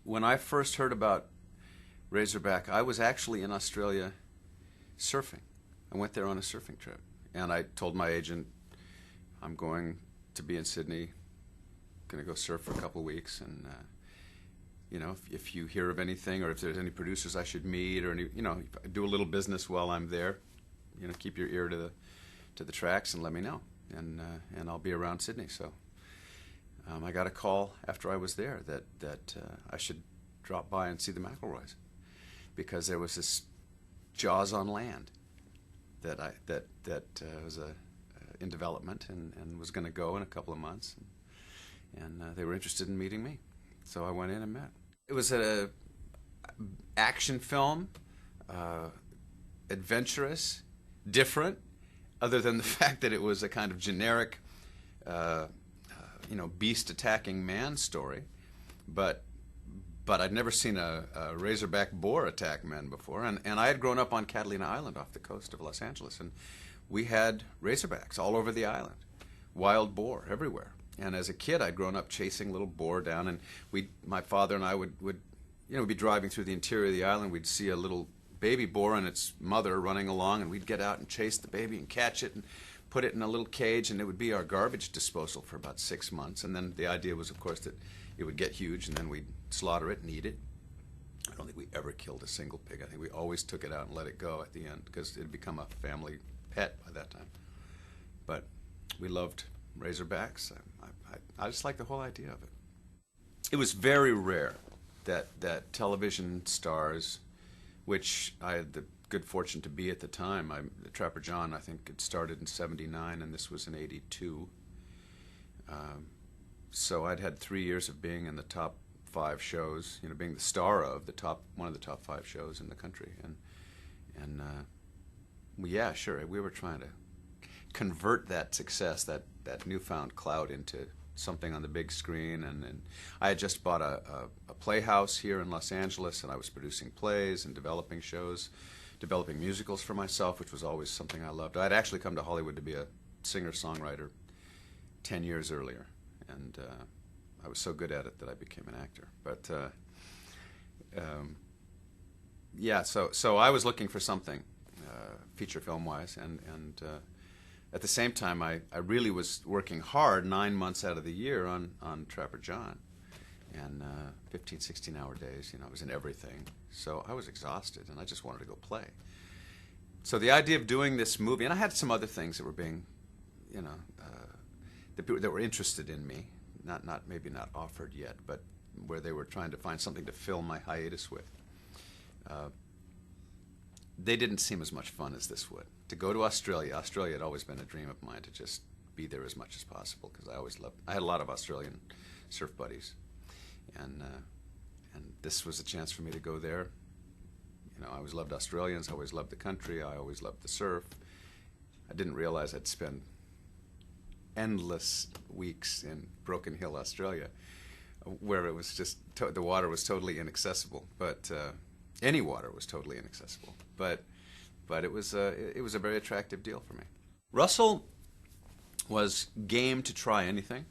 when I first heard about Razorback, I was actually in Australia surfing. I went there on a surfing trip, and I told my agent, I'm going to be in Sydney, going to go surf for a couple of weeks, and you know, if you hear of anything, or if there's any producers I should meet, or any, you know, do a little business while I'm there, you know, keep your ear to the tracks and let me know, and I'll be around Sydney. So I got a call after I was there that I should drop by and see the McElroys, because there was this Jaws on Land that was in development and was going to go in a couple of months, and they were interested in meeting me, so I went in and met. It was an action film, adventurous, different, other than the fact that it was a kind of generic, you know, beast attacking man story, but I'd never seen a razorback boar attack men before, and I had grown up on Catalina Island off the coast of Los Angeles, and we had razorbacks all over the island, wild boar everywhere. And as a kid, I'd grown up chasing little boar down, and my father and I would you know, be driving through the interior of the island. We'd see a little baby boar and its mother running along, and we'd get out and chase the baby and catch it and put it in a little cage, and it would be our garbage disposal for about 6 months. And then the idea was, of course, that it would get huge, and then we'd slaughter it and eat it. I don't think we ever killed a single pig. I think we always took it out and let it go at the end, because it had become a family pet by that time. But we loved razorbacks. I just liked the whole idea of it. It was very rare that television stars, which I had the good fortune to be at the time. Trapper John, I think, had started in '79, and this was in '82. So I'd had 3 years of being in the top 5 shows, you know, being the star of one of the top 5 shows in the country, and well, yeah, sure, we were trying to convert that success, that newfound clout, into something on the big screen. And I had just bought a playhouse here in Los Angeles, and I was producing plays and developing shows, developing musicals for myself, which was always something I loved. I'd actually come to Hollywood to be a singer-songwriter 10 years earlier, and I was so good at it that I became an actor. But yeah, so I was looking for something feature film-wise, and at the same time, I really was working hard 9 months out of the year on Trapper John, and 15, 16-hour days. You know, I was in everything. So I was exhausted, and I just wanted to go play. So the idea of doing this movie, and I had some other things that were being, you know, that were interested in me, maybe not offered yet, but where they were trying to find something to fill my hiatus with. They didn't seem as much fun as this would. To go to Australia had always been a dream of mine, to just be there as much as possible, because I had a lot of Australian surf buddies, and this was a chance for me to go there. You know, I always loved Australians, I always loved the country, I always loved the surf. I didn't realize I'd spend endless weeks in Broken Hill, Australia, where it was just, the water was totally inaccessible, but any water was totally inaccessible. But it was a very attractive deal for me. Russell was game to try anything.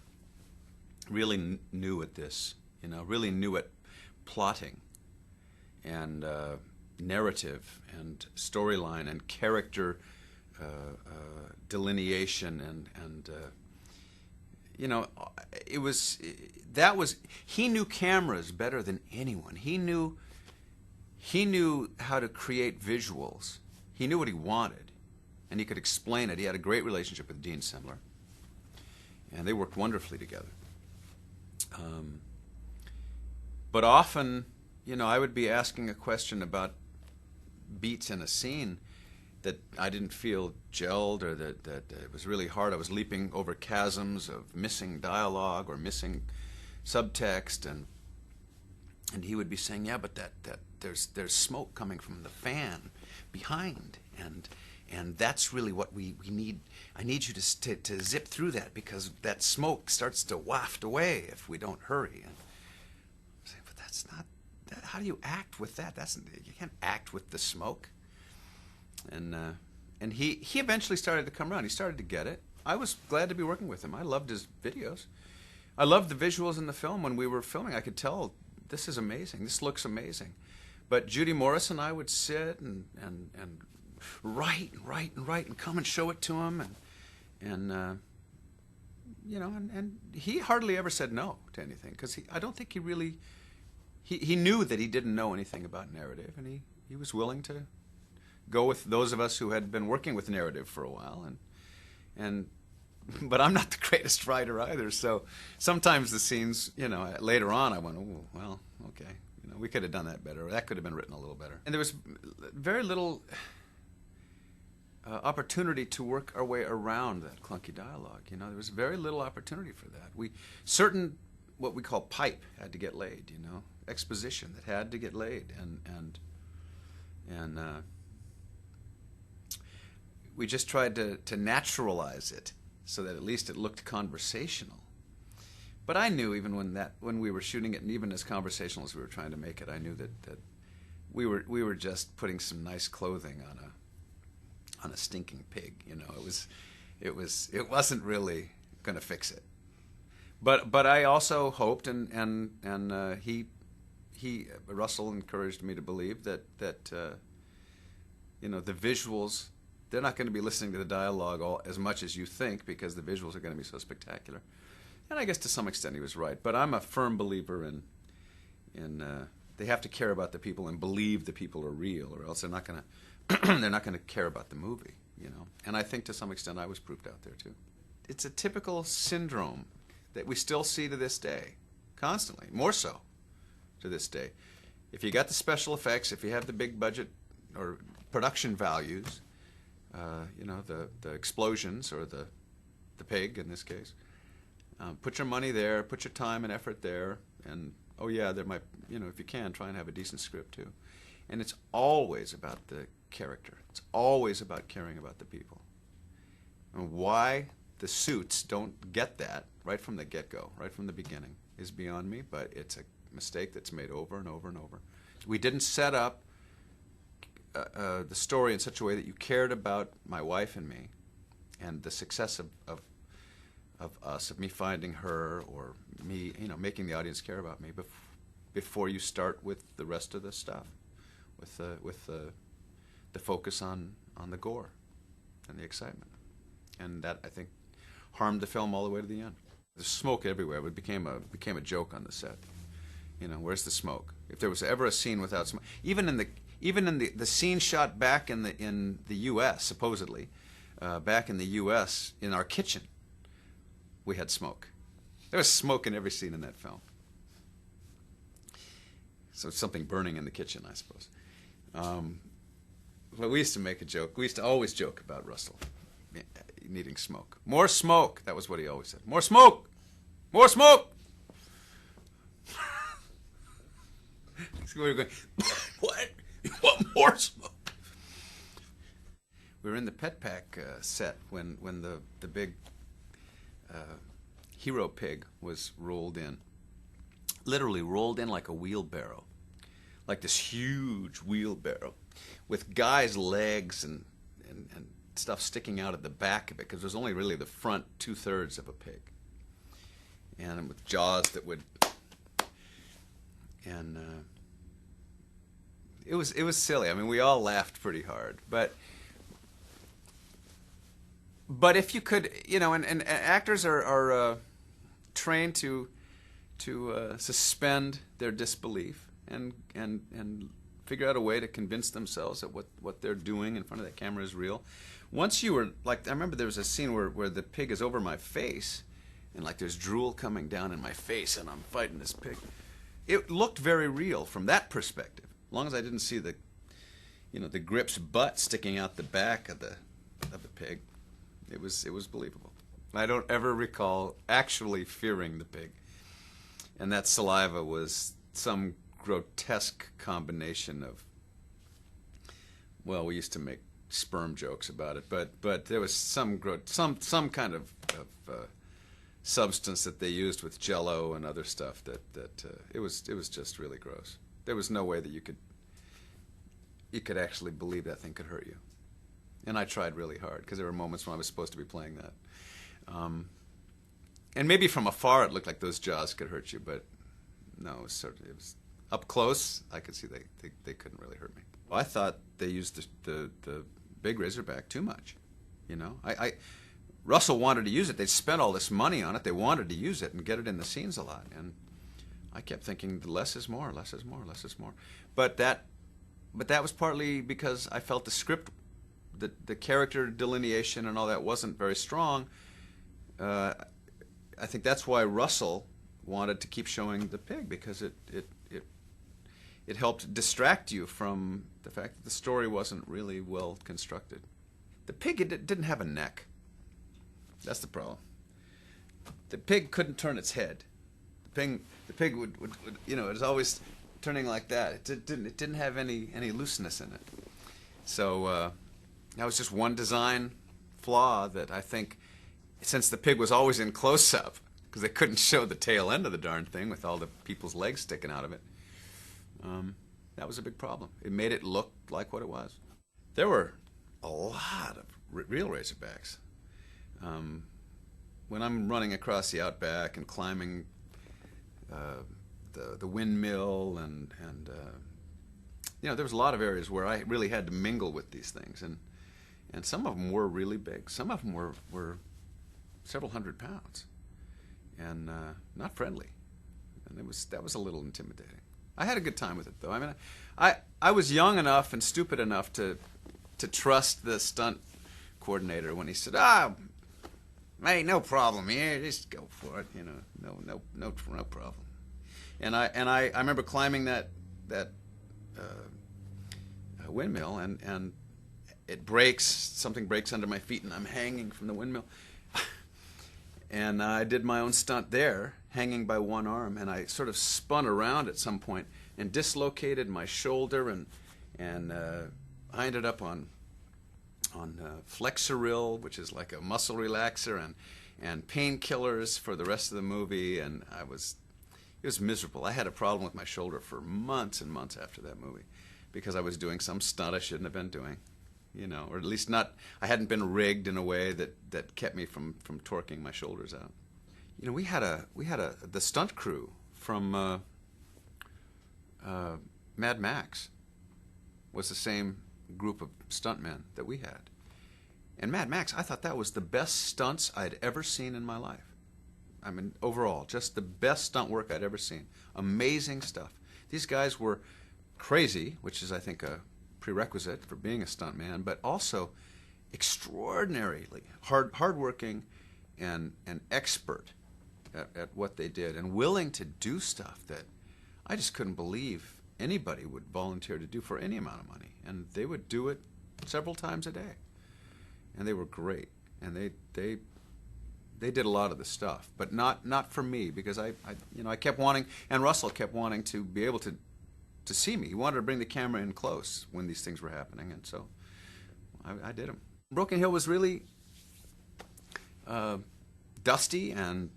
Really new at this, you know, really new at plotting and narrative and storyline and character delineation and you know, he knew cameras better than anyone. He knew how to create visuals. He knew what he wanted, and he could explain it. He had a great relationship with Dean Semler, and they worked wonderfully together. But often, you know, I would be asking a question about beats in a scene that I didn't feel gelled, or that it was really hard. I was leaping over chasms of missing dialogue or missing subtext, and he would be saying, yeah, but that there's smoke coming from the fan behind, and that's really what we need. I need you to zip through that, because that smoke starts to waft away if we don't hurry. And I'm saying, but that's not. How do you act with that? You can't act with the smoke. And he eventually started to come around. He started to get it. I was glad to be working with him. I loved his videos. I loved the visuals in the film. When we were filming, I could tell this is amazing. This looks amazing. But Judy Morris and I would sit and write and write and write and come and show it to him, and you know, and he hardly ever said no to anything, because I don't think he really, he knew that he didn't know anything about narrative, and he was willing to go with those of us who had been working with narrative for a while, and but I'm not the greatest writer either, so sometimes the scenes, you know, later on I went, oh, well, okay, you know, we could have done that better, or that could have been written a little better. And there was very little opportunity to work our way around that clunky dialogue. You know, there was very little opportunity for that. Certain what we call pipe had to get laid. You know, exposition that had to get laid, and we just tried to naturalize it so that at least it looked conversational. But I knew even when we were shooting it, and even as conversational as we were trying to make it, I knew that we were just putting some nice clothing on a stinking pig. You know, it wasn't really going to fix it. But I also hoped, and Russell encouraged me to believe that you know, the visuals, they're not going to be listening to the dialogue as much as you think, because the visuals are going to be so spectacular. And I guess to some extent he was right. But I'm a firm believer in they have to care about the people and believe the people are real, or else they're not going to care about the movie, you know. And I think to some extent I was proved out there too. It's a typical syndrome that we still see to this day, constantly, more so to this day. If you got the special effects, if you have the big budget or production values, you know, the explosions, or the pig in this case, put your money there, put your time and effort there, and oh yeah, there might, you know, if you can, try and have a decent script too. And it's always about the character. It's always about caring about the people. And why the suits don't get that right from the get-go, right from the beginning, is beyond me, but it's a mistake that's made over and over and over. We didn't set up the story in such a way that you cared about my wife and me, and the success of us, of me finding her, or me, you know, making the audience care about me before you start with the rest of the stuff, with the focus on the gore and the excitement. And that, I think, harmed the film all the way to the end. There's smoke everywhere. It became a joke on the set. You know, where's the smoke? If there was ever a scene without smoke, even in the scene shot back in the U.S. supposedly, back in the U.S. in our kitchen, we had smoke. There was smoke in every scene in that film. So it's something burning in the kitchen, I suppose. But we used to make a joke. We used to always joke about Russell needing smoke. More smoke. That was what he always said. More smoke. More smoke. So we were going, what? You want more smoke? We were in the Pet Pack set when the big hero pig was rolled in. Literally rolled in like a wheelbarrow. Like this huge wheelbarrow with guys' legs and stuff sticking out at the back of it, because there's only really the front 2/3 of a pig. And with jaws that would... And it was silly. I mean, we all laughed pretty hard. But if you could, you know, and actors are trained to suspend their disbelief and figure out a way to convince themselves that what they're doing in front of that camera is real. Once you were, like, I remember there was a scene where the pig is over my face, and like there's drool coming down in my face, and I'm fighting this pig. It looked very real from that perspective, as long as I didn't see the grip's butt sticking out the back of the pig. It was believable. I don't ever recall actually fearing the pig. And that saliva was some grotesque combination of, well, we used to make sperm jokes about it, but there was some kind of substance that they used with Jell-O and other stuff that it was just really gross. There was no way that you could actually believe that thing could hurt you. And I tried really hard, because there were moments when I was supposed to be playing that. And maybe from afar it looked like those jaws could hurt you, but no, it was up close, I could see they couldn't really hurt me. Well, I thought they used the big Razorback too much. You know, Russell wanted to use it. They spent all this money on it. They wanted to use it and get it in the scenes a lot. And I kept thinking, less is more, less is more, less is more. But that was partly because I felt the script, the character delineation and all that wasn't very strong. I think that's why Russell wanted to keep showing the pig, because it helped distract you from the fact that the story wasn't really well constructed. The pig, it didn't have a neck. That's the problem. The pig couldn't turn its head. The pig would you know, it was always turning like that. It didn't have any looseness in it. So that was just one design flaw that I think, since the pig was always in close-up, because they couldn't show the tail end of the darn thing with all the people's legs sticking out of it, that was a big problem. It made it look like what it was. There were a lot of real Razorbacks. When I'm running across the outback and climbing the windmill and you know, there was a lot of areas where I really had to mingle with these things, and some of them were really big. Some of them were several hundred pounds, and not friendly, and that was a little intimidating. I had a good time with it, though. I mean, I was young enough and stupid enough to trust the stunt coordinator when he said, hey, no problem here, just go for it, you know, no problem. And I remember climbing that windmill, and it breaks, something breaks under my feet, and I'm hanging from the windmill. And I did my own stunt there, hanging by one arm, and I sort of spun around at some point and dislocated my shoulder, and I ended up on Flexeril, which is like a muscle relaxer, and painkillers for the rest of the movie, and it was miserable. I had a problem with my shoulder for months and months after that movie, because I was doing some stunt I shouldn't have been doing, you know, or at least not. I hadn't been rigged in a way that kept me from torquing my shoulders out. You know, we had the stunt crew from Mad Max was the same group of stuntmen that we had. And Mad Max, I thought that was the best stunts I'd ever seen in my life. I mean, overall, just the best stunt work I'd ever seen. Amazing stuff. These guys were crazy, which is, I think, a prerequisite for being a stuntman, but also extraordinarily hardworking and expert at what they did, and willing to do stuff that I just couldn't believe anybody would volunteer to do for any amount of money. And they would do it several times a day. And they were great. And they did a lot of the stuff, but not for me, because I kept wanting, and Russell kept wanting to be able to see me. He wanted to bring the camera in close when these things were happening, and so I did them. Broken Hill was really dusty and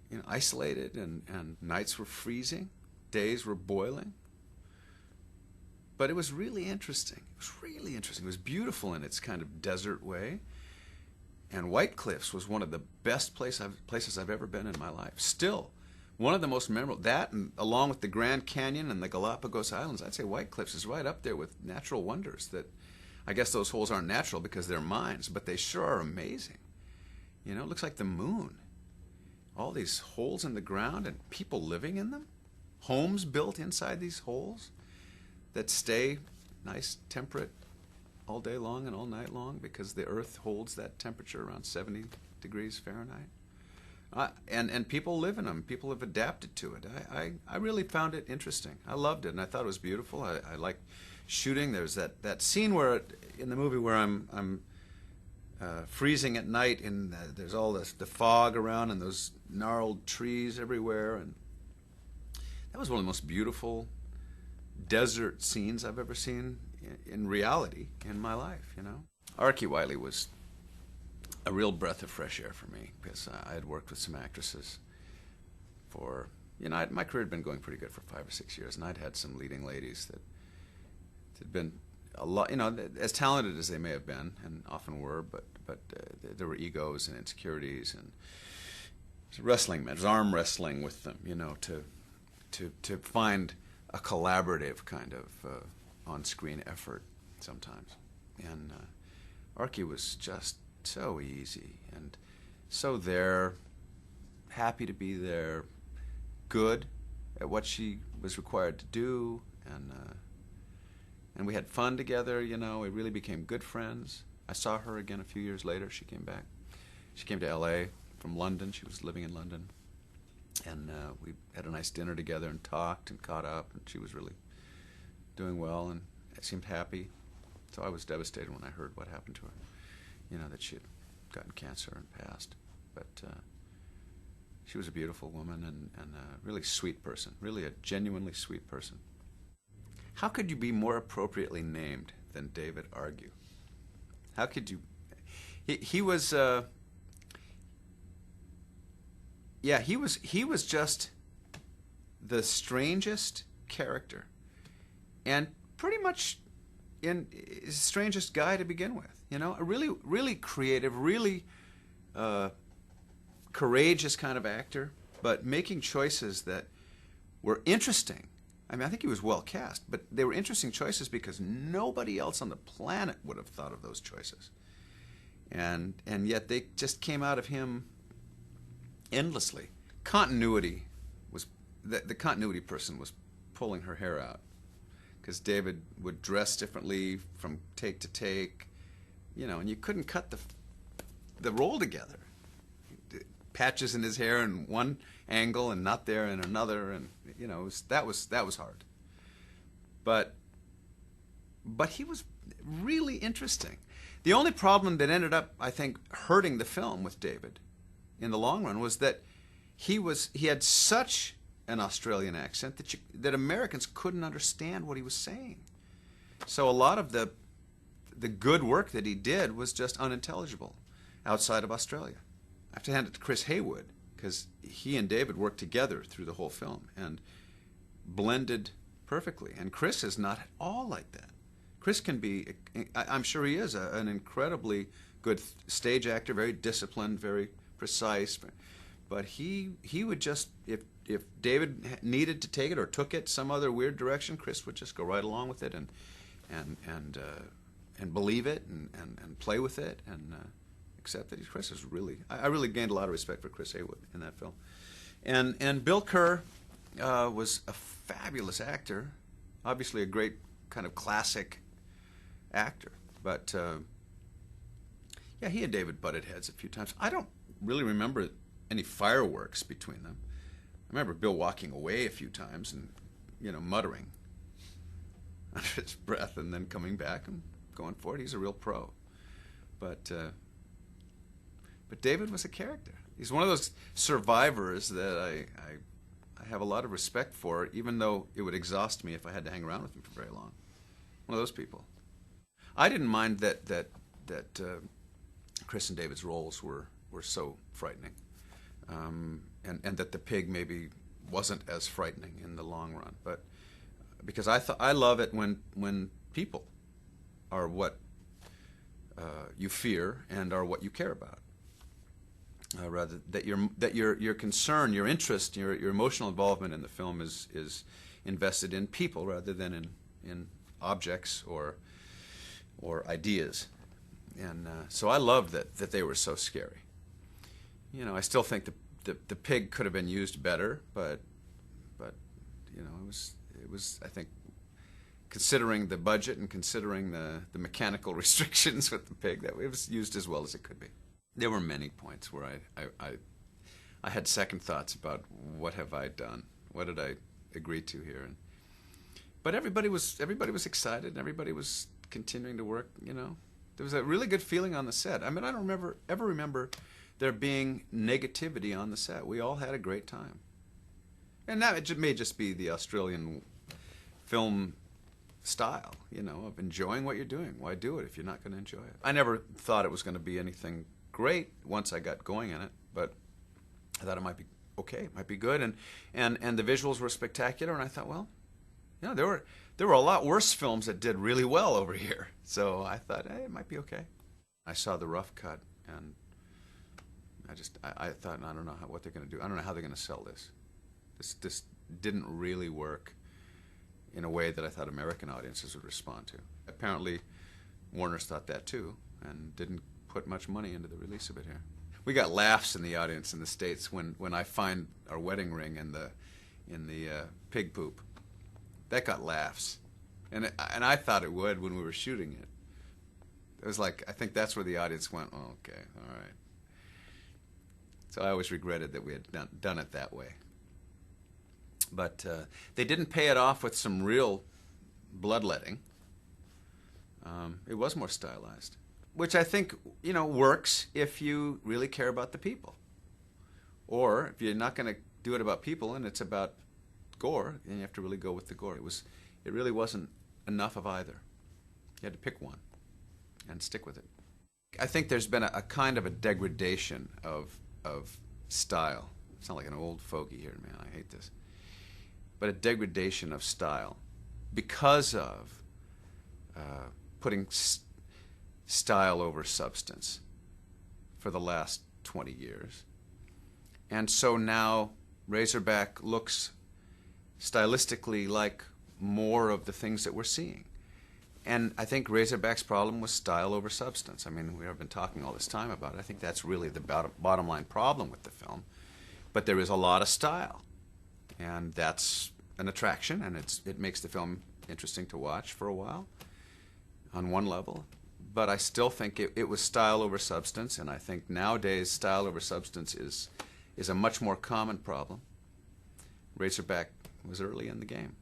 you know, isolated, and nights were freezing, days were boiling. But it was really interesting. It was really interesting. It was beautiful in its kind of desert way. And White Cliffs was one of the best places I've ever been in my life. Still, one of the most memorable. That, and along with the Grand Canyon and the Galapagos Islands, I'd say White Cliffs is right up there with natural wonders. That, I guess those holes aren't natural because they're mines, but they sure are amazing. You know, it looks like the moon. All these holes in the ground and people living in them. Homes built inside these holes that stay nice, temperate all day long and all night long, because the earth holds that temperature around 70 degrees Fahrenheit. And people live in them. People have adapted to it. I really found it interesting. I loved it, and I thought it was beautiful. I liked shooting. There's that scene where in the movie where I'm freezing at night, and there's all the fog around and those gnarled trees everywhere, and that was one of the most beautiful desert scenes I've ever seen in reality in my life, you know. Archie Wiley was a real breath of fresh air for me, because I had worked with some actresses for, you know, my career had been going pretty good for 5 or 6 years, and I'd had some leading ladies that had been a lot, you know, as talented as they may have been, and often were, but there were egos and insecurities wrestling matches, arm wrestling with them, you know, to find a collaborative kind of on-screen effort sometimes. And Archie was just so easy and so there, happy to be there, good at what she was required to do, and we had fun together, you know. We really became good friends. I saw her again a few years later. She came back. She came to L.A. from London. She was living in London. And we had a nice dinner together and talked and caught up, and she was really doing well and seemed happy. So I was devastated when I heard what happened to her, you know, that she had gotten cancer and passed. But she was a beautiful woman and a really sweet person, really a genuinely sweet person. How could you be more appropriately named than David Argue? How could you? He was. Yeah, he was just the strangest character, and pretty much the strangest guy to begin with. You know, a really creative, really courageous kind of actor, but making choices that were interesting. I mean, I think he was well cast, but they were interesting choices because nobody else on the planet would have thought of those choices, and yet they just came out of him endlessly. Continuity was the continuity person was pulling her hair out, because David would dress differently from take to take, you know, and you couldn't cut the role together. Patches in his hair in one angle and not there in another, and you know, that was hard. But he was really interesting. The only problem that ended up, I think, hurting the film with David in the long run was that he had such an Australian accent that Americans couldn't understand what he was saying. So a lot of the good work that he did was just unintelligible outside of Australia. I have to hand it to Chris Haywood, because he and David worked together through the whole film and blended perfectly. And Chris is not at all like that. Chris can be, I'm sure he is, an incredibly good stage actor, very disciplined, very precise. But he would just, if David needed to take it or took it some other weird direction, Chris would just go right along with it and believe it and play with it and accept that. Chris is really, I really gained a lot of respect for Chris Haywood in that film. And Bill Kerr was a fabulous actor, obviously a great kind of classic actor. But yeah, he and David butted heads a few times. I don't really remember any fireworks between them. I remember Bill walking away a few times and, you know, muttering under his breath and then coming back and going for it. He's a real pro. But David was a character. He's one of those survivors that I have a lot of respect for, even though it would exhaust me if I had to hang around with him for very long. One of those people. I didn't mind that Chris and David's roles were so frightening, and that the pig maybe wasn't as frightening in the long run. But because I love it when people are what you fear and are what you care about. Rather that your concern, your interest, your emotional involvement in the film is invested in people rather than in objects or ideas. And so I love that they were so scary. You know, I still think the pig could have been used better, but you know, it was I think, considering the budget and considering the mechanical restrictions with the pig, that it was used as well as it could be. There were many points where I had second thoughts about what have I done, what did I agree to here, but everybody was excited and everybody was continuing to work. You know, there was a really good feeling on the set. I mean, I don't ever remember there being negativity on the set. We all had a great time, and now it may just be the Australian film style, you know, of enjoying what you're doing. Why do it if you're not going to enjoy it? I never thought it was going to be anything great once I got going in it, but I thought it might be okay, it might be good, and the visuals were spectacular, and I thought, well, you know, there were a lot worse films that did really well over here, so I thought, hey, it might be okay. I saw the rough cut, and I thought, I don't know what they're going to do. I don't know how they're going to sell this. This didn't really work in a way that I thought American audiences would respond to. Apparently, Warner's thought that too, and didn't put much money into the release of it here. We got laughs in the audience in the States when I find our wedding ring in the pig poop. That got laughs, and I thought it would when we were shooting it. It was like, I think that's where the audience went, oh, okay, all right. So I always regretted that we had done it that way. But they didn't pay it off with some real bloodletting. It was more stylized, which I think, works if you really care about the people. Or if you're not going to do it about people and it's about gore, then you have to really go with the gore. It really wasn't enough of either. You had to pick one and stick with it. I think there's been a kind of a degradation of style. I sound like an old fogey here, man. I hate this. But a degradation of style because of putting style over substance for the last 20 years. And so now Razorback looks stylistically like more of the things that we're seeing. And I think Razorback's problem was style over substance. I mean, we have been talking all this time about it. I think that's really the bottom line problem with the film. But there is a lot of style. And that's an attraction, and it makes the film interesting to watch for a while on one level. But I still think it was style over substance, and I think nowadays style over substance is a much more common problem. Razorback was early in the game.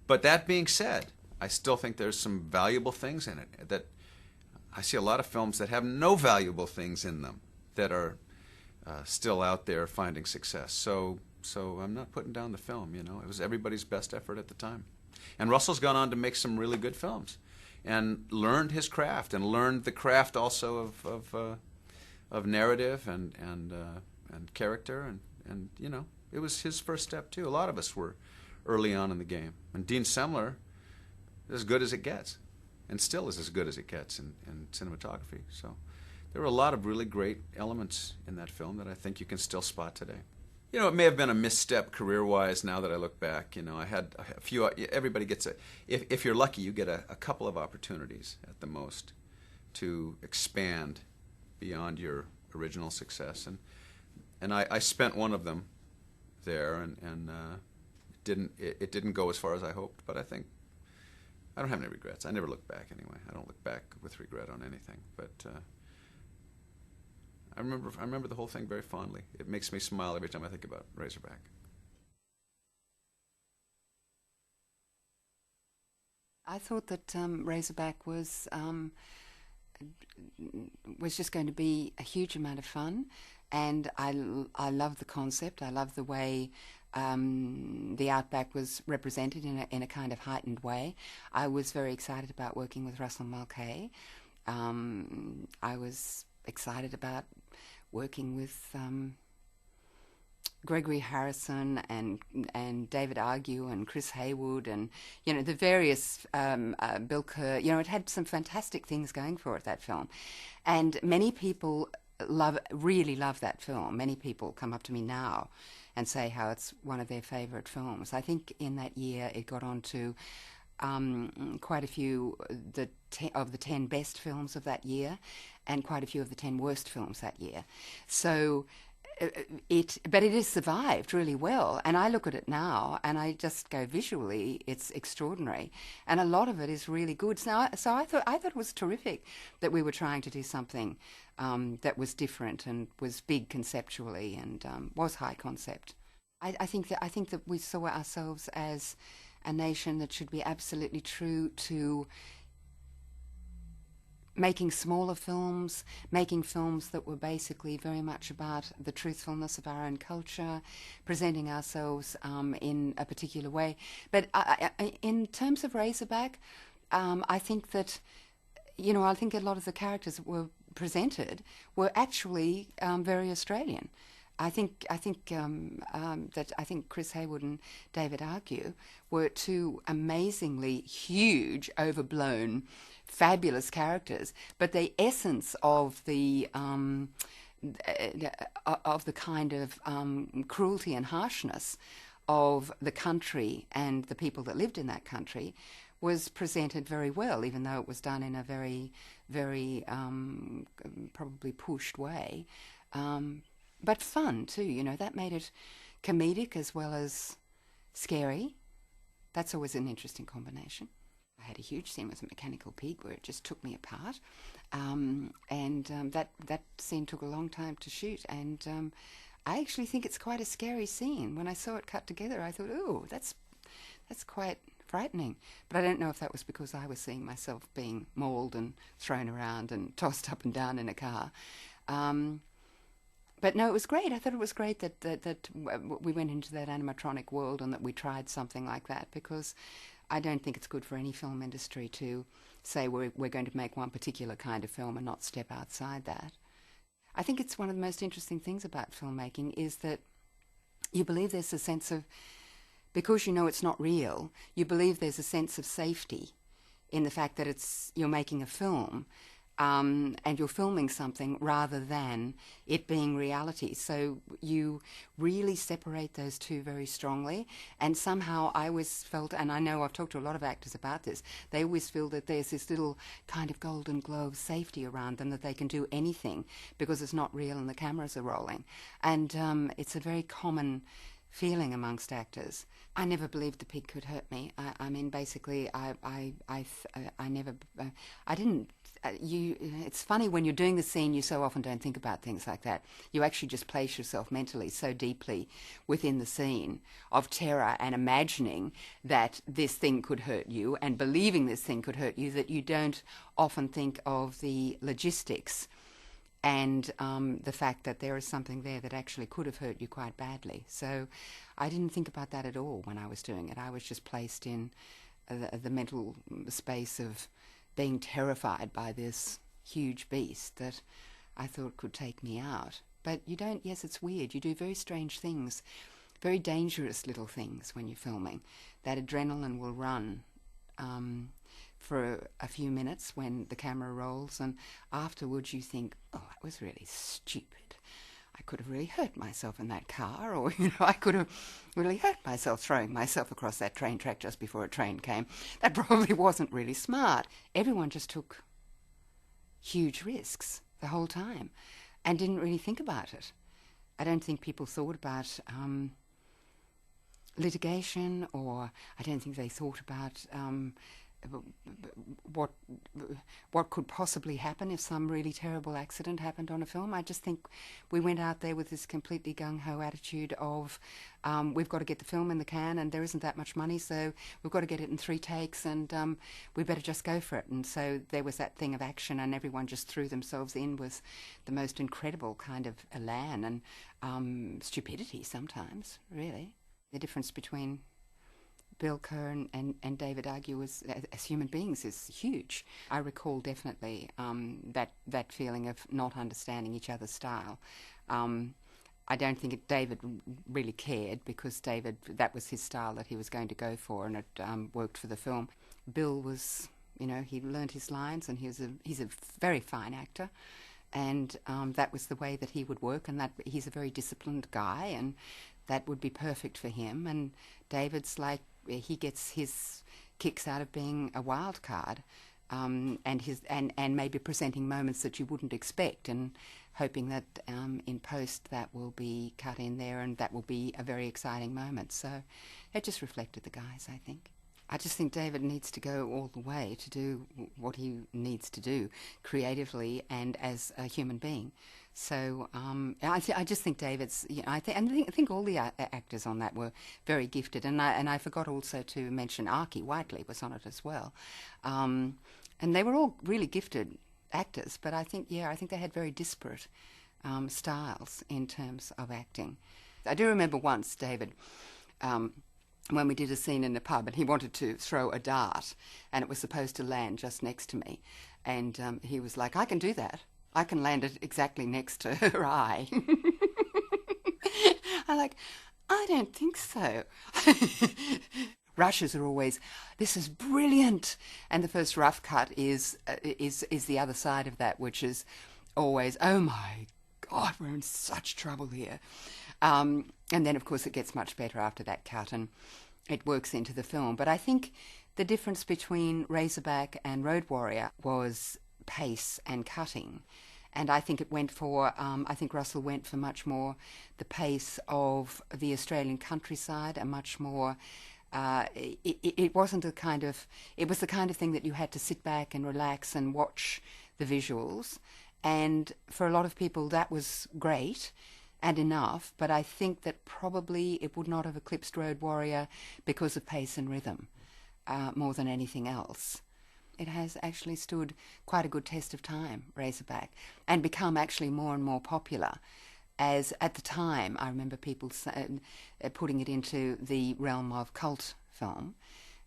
But that being said, I still think there's some valuable things in it. That I see a lot of films that have no valuable things in them that are still out there finding success. So I'm not putting down the film. It was everybody's best effort at the time. And Russell's gone on to make some really good films, and learned his craft, and learned the craft also of narrative and character, and it was his first step too. A lot of us were early on in the game. And Dean Semler is as good as it gets, and still is as good as it gets in cinematography. So there were a lot of really great elements in that film that I think you can still spot today. It may have been a misstep career-wise now that I look back. I had a few, everybody gets if you're lucky, you get a couple of opportunities at the most to expand beyond your original success. And I spent one of them there, and it didn't go as far as I hoped, but I think I don't have any regrets. I never look back anyway. I don't look back with regret on anything. But I remember the whole thing very fondly. It makes me smile every time I think about Razorback. I thought that Razorback was just going to be a huge amount of fun, and I love the concept. I love the way the outback was represented in a kind of heightened way. I was very excited about working with Russell Mulcahy. I was excited about working with Gregory Harrison and David Argue and Chris Haywood and the various Bill Kerr. It had some fantastic things going for it, that film, and many people really love that film. Many people come up to me now and say how it's one of their favourite films. I think in that year it got on to quite a few of the 10 best films of that year, and quite a few of the 10 worst films that year. So but it has survived really well, and I look at it now and I just go, visually it's extraordinary, and a lot of it is really good. So I thought it was terrific that we were trying to do something that was different and was big conceptually and was high concept. I think that we saw ourselves as a nation that should be absolutely true to making smaller films, making films that were basically very much about the truthfulness of our own culture, presenting ourselves in a particular way. But in terms of Razorback, I think that, I think a lot of the characters that were presented were actually very Australian. I think Chris Hayward and David Argue were two amazingly huge, overblown, fabulous characters, but the essence of the kind of cruelty and harshness of the country and the people that lived in that country was presented very well, even though it was done in a very, very probably pushed way. But fun too, you know, that made it comedic as well as scary. That's always an interesting combination. I had a huge scene with a mechanical pig where it just took me apart, that scene took a long time to shoot, and I actually think it's quite a scary scene. When I saw it cut together, I thought, oh, that's quite frightening. But I don't know if that was because I was seeing myself being mauled and thrown around and tossed up and down in a car. But no, it was great. I thought it was great that we went into that animatronic world and that we tried something like that, because I don't think it's good for any film industry to say we're going to make one particular kind of film and not step outside that. I think it's one of the most interesting things about filmmaking is that you believe there's a sense of, because you know it's not real, you believe there's a sense of safety in the fact that you're making a film, and you're filming something rather than it being reality. So you really separate those two very strongly. And somehow I always felt, and I know I've talked to a lot of actors about this, they always feel that there's this little kind of golden glow of safety around them, that they can do anything because it's not real and the cameras are rolling. And it's a very common feeling amongst actors. I never believed the pig could hurt me. I mean, basically, I never, I didn't. It's funny when you're doing the scene, you so often don't think about things like that. You actually just place yourself mentally so deeply within the scene of terror and imagining that this thing could hurt you and believing this thing could hurt you, that you don't often think of the logistics and the fact that there is something there that actually could have hurt you quite badly. So I didn't think about that at all when I was doing it. I was just placed in the mental space of being terrified by this huge beast that I thought could take me out. But you don't, yes, it's weird. You do very strange things, very dangerous little things when you're filming. That adrenaline will run for a few minutes when the camera rolls, and afterwards you think, oh, that was really stupid. I could have really hurt myself in that car, or, you know, I could have really hurt myself throwing myself across that train track just before a train came. That probably wasn't really smart. Everyone just took huge risks the whole time and didn't really think about it. I don't think people thought about litigation, or I don't think they thought about what could possibly happen if some really terrible accident happened on a film. I just think we went out there with this completely gung-ho attitude of we've got to get the film in the can, and there isn't that much money, so we've got to get it in 3 takes, and we better just go for it. And so there was that thing of action, and everyone just threw themselves in with the most incredible kind of elan and stupidity sometimes, really. The difference between Bill Kerr and David Argue as human beings is huge. I recall definitely that feeling of not understanding each other's style. I don't think David really cared, because David, that was his style that he was going to go for, and it worked for the film. Bill was, you know, he learned his lines, and he's a very fine actor, and that was the way that he would work, and that he's a very disciplined guy, and that would be perfect for him. And David's like, he gets his kicks out of being a wild card, and maybe presenting moments that you wouldn't expect, and hoping that in post that will be cut in there, and that will be a very exciting moment. So it just reflected the guys, I think. I just think David needs to go all the way to do what he needs to do creatively and as a human being. So I just think David's, you know, I think all the actors on that were very gifted, and I forgot also to mention Archie Whiteley was on it as well, and they were all really gifted actors. But I think they had very disparate styles in terms of acting. I do remember once David, when we did a scene in the pub, and he wanted to throw a dart, and it was supposed to land just next to me, and he was like, "I can do that. I can land it exactly next to her eye." I'm like, I don't think so. Rushes are always, this is brilliant, and the first rough cut is the other side of that, which is always, oh my God, we're in such trouble here. And then, of course, it gets much better after that cut, and it works into the film. But I think the difference between Razorback and Road Warrior was pace and cutting. And I think I think Russell went for much more the pace of the Australian countryside, and much more, it wasn't a kind of, it was the kind of thing that you had to sit back and relax and watch the visuals. And for a lot of people that was great and enough, but I think that probably it would not have eclipsed Road Warrior because of pace and rhythm, more than anything else. It has actually stood quite a good test of time, Razorback, and become actually more and more popular. As at the time, I remember people putting it into the realm of cult film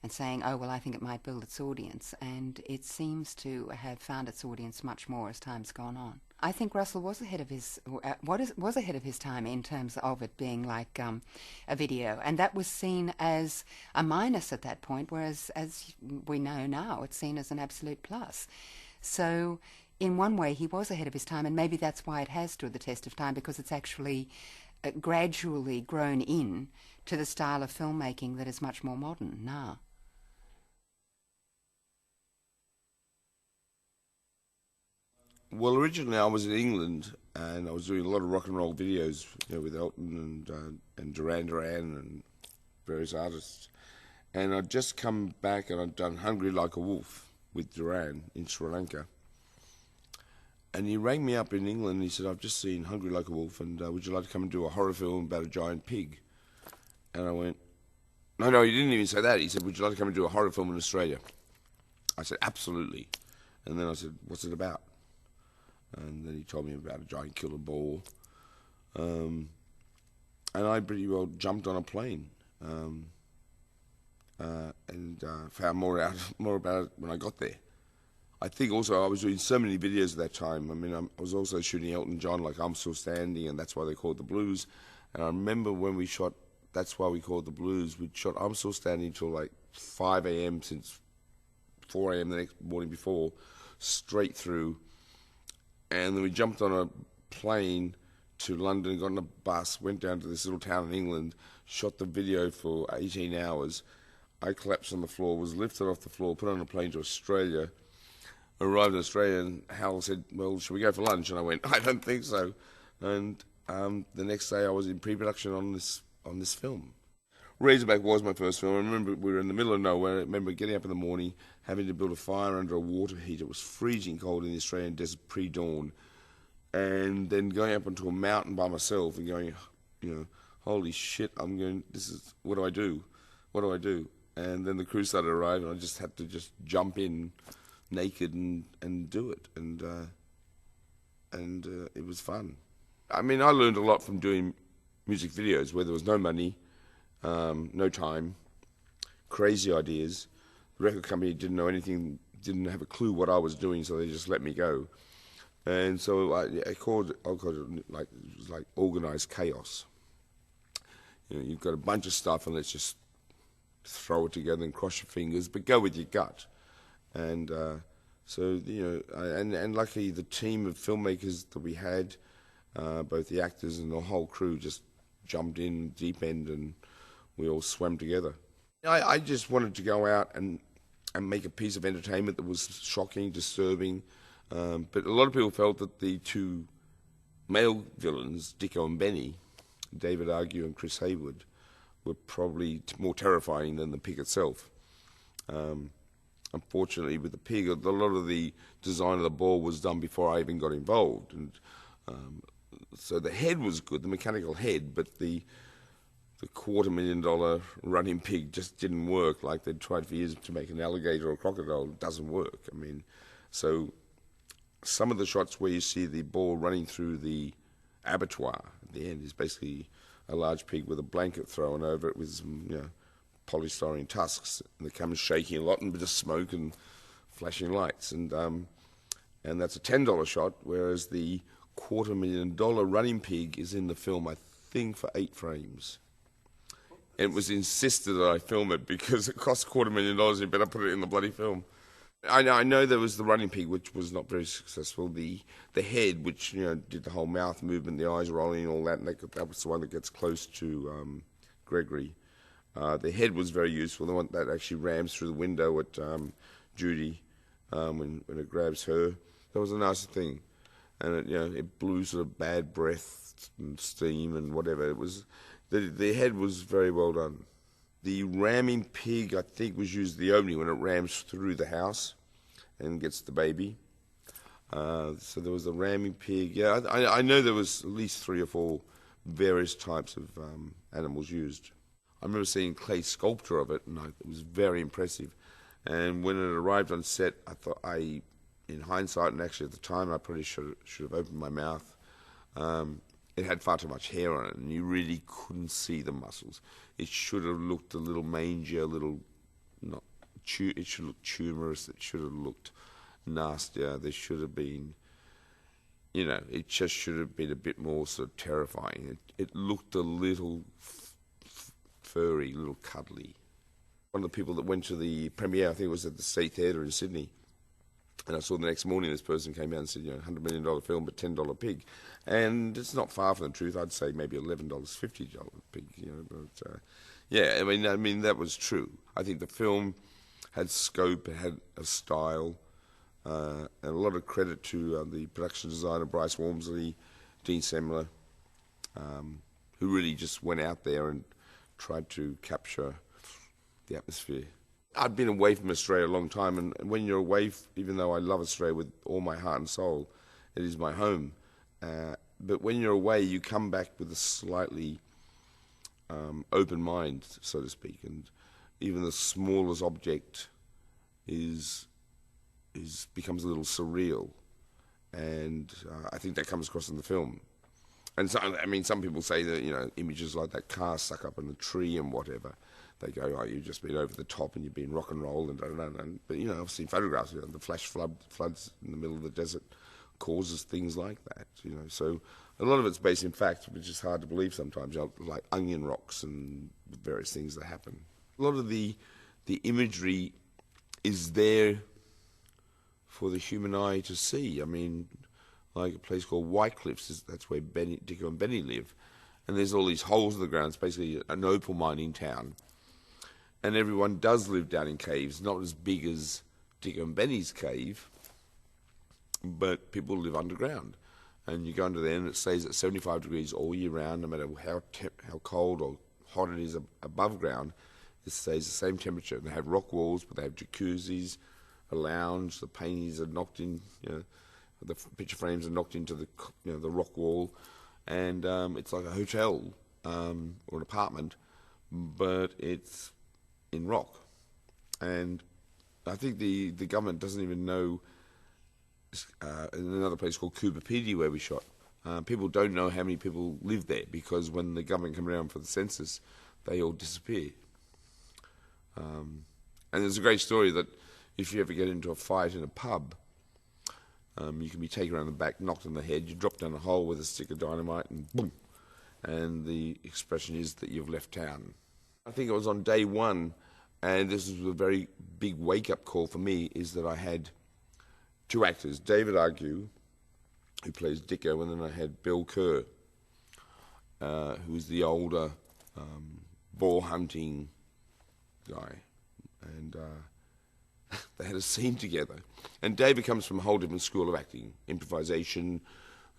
and saying, oh, well, I think it might build its audience. And it seems to have found its audience much more as time's gone on. I think Russell was ahead of his time in terms of it being like a video, and that was seen as a minus at that point, whereas as we know now, it's seen as an absolute plus. So in one way, he was ahead of his time, and maybe that's why it has stood the test of time, because it's actually gradually grown in to the style of filmmaking that is much more modern now. Well, originally I was in England, and I was doing a lot of rock and roll videos, with Elton and Duran Duran and various artists. And I'd just come back and I'd done Hungry Like a Wolf with Duran in Sri Lanka. And he rang me up in England and he said, I've just seen Hungry Like a Wolf, and would you like to come and do a horror film about a giant pig? And I went, no, he didn't even say that. He said, would you like to come and do a horror film in Australia? I said, absolutely. And then I said, what's it about? And then he told me about a giant killer boar. And I pretty well jumped on a plane and found more about it when I got there. I think also I was doing so many videos at that time. I mean, I was also shooting Elton John, like I'm Still Standing, and That's Why They Call It the Blues. And I remember when we shot That's Why We Call It the Blues, we shot I'm Still Standing till like 5 a.m. since 4 a.m. the next morning before, straight through. And then we jumped on a plane to London, got on a bus, went down to this little town in England, shot the video for 18 hours. I collapsed on the floor, was lifted off the floor, put on a plane to Australia, arrived in Australia, and Hal said, well, should we go for lunch? And I went, I don't think so. And the next day I was in pre-production on this film. Razorback was my first film. I remember we were in the middle of nowhere. I remember getting up in the morning, having to build a fire under a water heater. It was freezing cold in the Australian desert pre-dawn. And then going up onto a mountain by myself and going, holy shit, what do I do? What do I do? And then the crew started arriving, and I just had to just jump in naked and do it. And it was fun. I mean, I learned a lot from doing music videos where there was no money, no time, crazy ideas. The record company didn't know anything, didn't have a clue what I was doing, so they just let me go. And so I called it like organized chaos. You've got a bunch of stuff, and let's just throw it together and cross your fingers, but go with your gut. And and luckily the team of filmmakers that we had, both the actors and the whole crew, just jumped in deep end, and we all swam together. I just wanted to go out and make a piece of entertainment that was shocking, disturbing, but a lot of people felt that the two male villains, Dicko and Benny, David Argue and Chris Haywood, were probably more terrifying than the pig itself. Unfortunately, with the pig, a lot of the design of the boar was done before I even got involved, and so the head was good, the mechanical head, but the $250,000 running pig just didn't work. Like they'd tried for years to make an alligator or a crocodile. It doesn't work. I mean, so some of the shots where you see the boar running through the abattoir at the end is basically a large pig with a blanket thrown over it with some, polystyrene tusks, and it comes shaking a lot and a bit of smoke and flashing lights, and that's a $10 shot, whereas the $250,000 running pig is in the film, I thing for 8 frames. And it was insisted that I film it because it cost $250,000. You better put it in the bloody film. I know there was the running pig, which was not very successful. The head, which did the whole mouth movement, the eyes rolling, and all that. And that was the one that gets close to Gregory. The head was very useful. The one that actually rams through the window at Judy when it grabs her. That was a nice thing, and it blew sort of bad breath and steam and whatever. It was the head was very well done. The ramming pig, I think, was used the opening when it rams through the house and gets the baby. So there was the ramming pig. Yeah, I know there was at least 3 or 4 various types of animals used. I remember seeing clay sculpture of it, and it was very impressive. And when it arrived on set, I thought in hindsight, and actually at the time, I probably should have opened my mouth. It had far too much hair on it, and you really couldn't see the muscles. It should have looked a little mangy, it should look tumorous, it should have looked nastier. There should have been, it just should have been a bit more sort of terrifying. It looked a little furry, a little cuddly. One of the people that went to the premiere, I think it was at the State Theatre in Sydney, and I saw the next morning this person came out and said, $100 million film, but $10 pig. And it's not far from the truth. I'd say maybe $11.50 pig, but yeah, I mean, that was true. I think the film had scope, it had a style, and a lot of credit to the production designer, Bryce Walmsley, Dean Semler, who really just went out there and tried to capture the atmosphere. I'd been away from Australia a long time, and when you're away, even though I love Australia with all my heart and soul, it is my home. But when you're away, you come back with a slightly open mind, so to speak, and even the smallest object becomes a little surreal, and I think that comes across in the film. And so, I mean, some people say that images like that car stuck up in the tree and whatever. They go, you've just been over the top and you've been rock and roll and but I've seen photographs. The flash floods in the middle of the desert causes things like that. So a lot of it's based in fact, which is hard to believe sometimes. Like onion rocks and various things that happen. A lot of the imagery is there for the human eye to see. I mean, like a place called White Cliffs, that's where Dicko and Benny live, and there's all these holes in the ground. It's basically an opal mining town. And everyone does live down in caves, not as big as Dick and Benny's cave, but people live underground. And you go under there and it stays at 75 degrees all year round, no matter how cold or hot it is above ground, it stays the same temperature. And they have rock walls, but they have jacuzzis, a lounge, the paintings are knocked in, the picture frames are knocked into the the rock wall, and it's like a hotel or an apartment, but it's in rock. And I think the government doesn't even know, in another place called Cooperadia where we shot, people don't know how many people live there, because when the government come around for the census, they all disappear. And there's a great story that if you ever get into a fight in a pub, you can be taken around the back, knocked on the head, you drop down a hole with a stick of dynamite, and boom, and the expression is that you've left town. I think it was on day 1, and this was a very big wake-up call for me, is that I had 2 actors, David Argue, who plays Dicko, and then I had Bill Kerr, who was the older boar hunting guy, and they had a scene together. And David comes from a whole different school of acting, improvisation.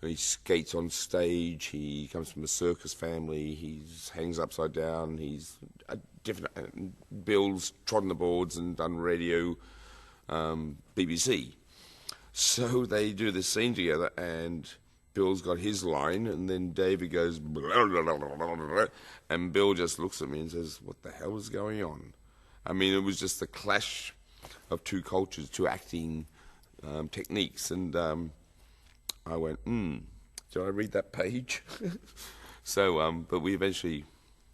He skates on stage. He comes from a circus family. He hangs upside down. He's a different. Bill's trodden the boards and done radio, BBC. So they do this scene together, and Bill's got his line, and then David goes, blah, blah, blah, blah, blah, and Bill just looks at me and says, "What the hell is going on?" I mean, it was just the clash of 2 cultures, 2 acting techniques, and I went, did I read that page? So, but we eventually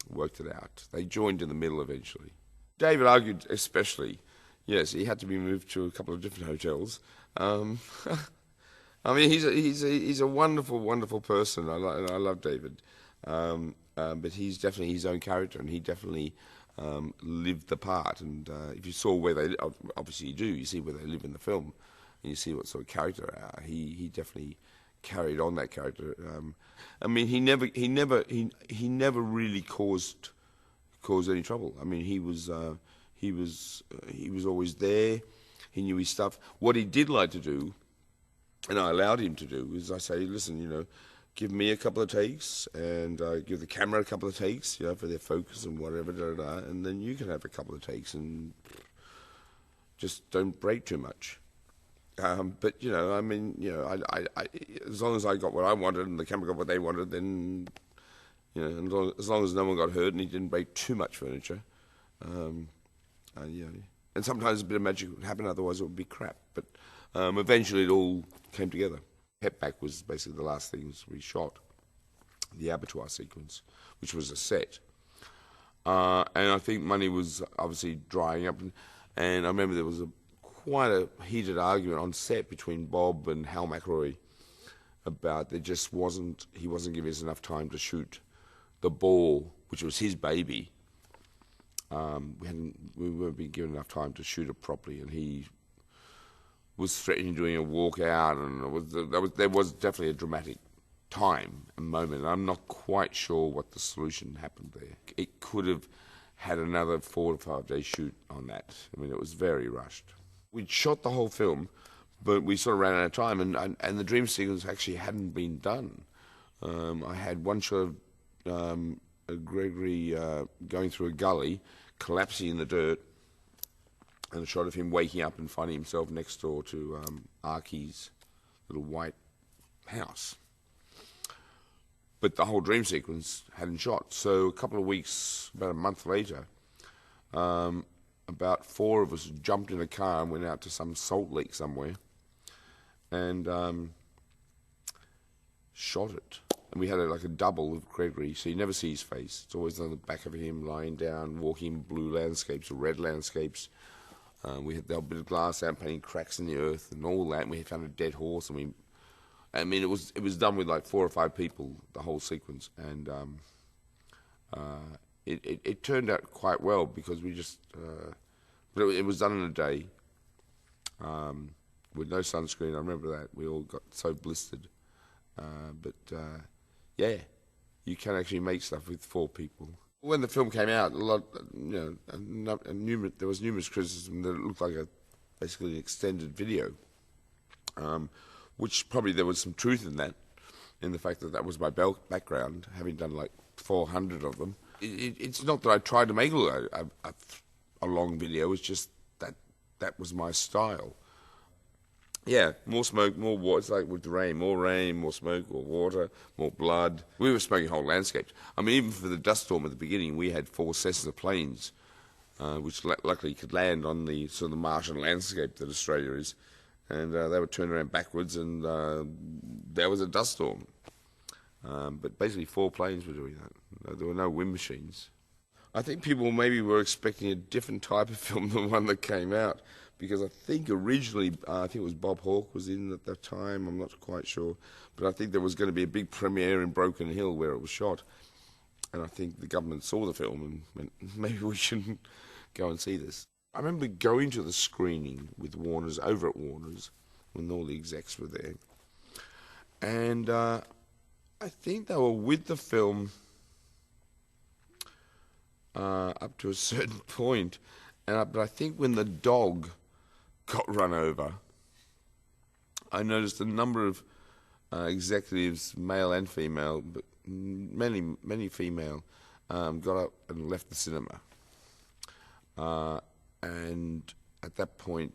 worked it out. They joined in the middle eventually. David argued especially, yes, he had to be moved to a couple of different hotels. I mean, he's a wonderful, wonderful person. I love David. But he's definitely his own character, and he definitely lived the part. And if you saw where they, obviously you do, you see where they live in the film, and you see what sort of character he definitely carried on that character. I mean, he never really caused any trouble. I mean, he was always there. He knew his stuff. What he did like to do, and I allowed him to do, is I say, listen, you know, give me a couple of takes, and give the camera a couple of takes, you know, for their focus and whatever, and then you can have a couple of takes, and just don't break too much. But you know, I mean, you know, I as long as I got what I wanted and the camera got what they wanted, then you know, as long as no one got hurt and he didn't break too much furniture, yeah. And sometimes a bit of magic would happen, otherwise it would be crap. But eventually it all came together. Petback was basically the last things we shot, the abattoir sequence, which was a set. And I think money was obviously drying up. And I remember there was quite a heated argument on set between Bob and Hal McElroy about he wasn't giving us enough time to shoot the ball, which was his baby. We weren't being given enough time to shoot it properly, and he was threatening doing a walk out, and there was definitely a dramatic time, a moment. And I'm not quite sure what the solution happened there. It could have had another 4 to 5 day shoot on that. I mean, it was very rushed. We'd shot the whole film, but we sort of ran out of time, and the dream sequence actually hadn't been done. I had one shot of Gregory going through a gully, collapsing in the dirt, and a shot of him waking up and finding himself next door to Arky's little white house. But the whole dream sequence hadn't shot. So a couple of weeks, about a month later, about 4 of us jumped in a car and went out to some salt lake somewhere and shot it. And we had like a double of Gregory, so you never see his face. It's always on the back of him, lying down, walking in blue landscapes or red landscapes. We had that bit of glass out, painting cracks in the earth and all that. And we found a dead horse, and it was done with like 4 or 5 people, the whole sequence, and it turned out quite well because we just, but it was done in a day with no sunscreen. I remember that we all got so blistered, yeah, you can actually make stuff with 4 people. When the film came out, there was numerous criticism that it looked like basically an extended video, which probably there was some truth in that, in the fact that was my background, having done like 400 of them. It's not that I tried to make a long video, it's just that was my style. Yeah, more smoke, more water. It's like with the rain, more smoke, more water, more blood. We were smoking whole landscapes. I mean, even for the dust storm at the beginning, we had 4 Cessna planes, which luckily could land on the sort of Martian landscape that Australia is. And they would turn around backwards, and there was a dust storm. But basically 4 planes were doing that. There were no wind machines. I think people maybe were expecting a different type of film than the one that came out, because I think originally, I think it was Bob Hawke was in at that time, I'm not quite sure, but I think there was going to be a big premiere in Broken Hill where it was shot, and I think the government saw the film and went, maybe we shouldn't go and see this. I remember going to the screening with Warner's, over at Warner's, when all the execs were there, and I think they were with the film up to a certain point, but I think when the dog got run over, I noticed a number of executives, male and female, but many female, got up and left the cinema. And at that point,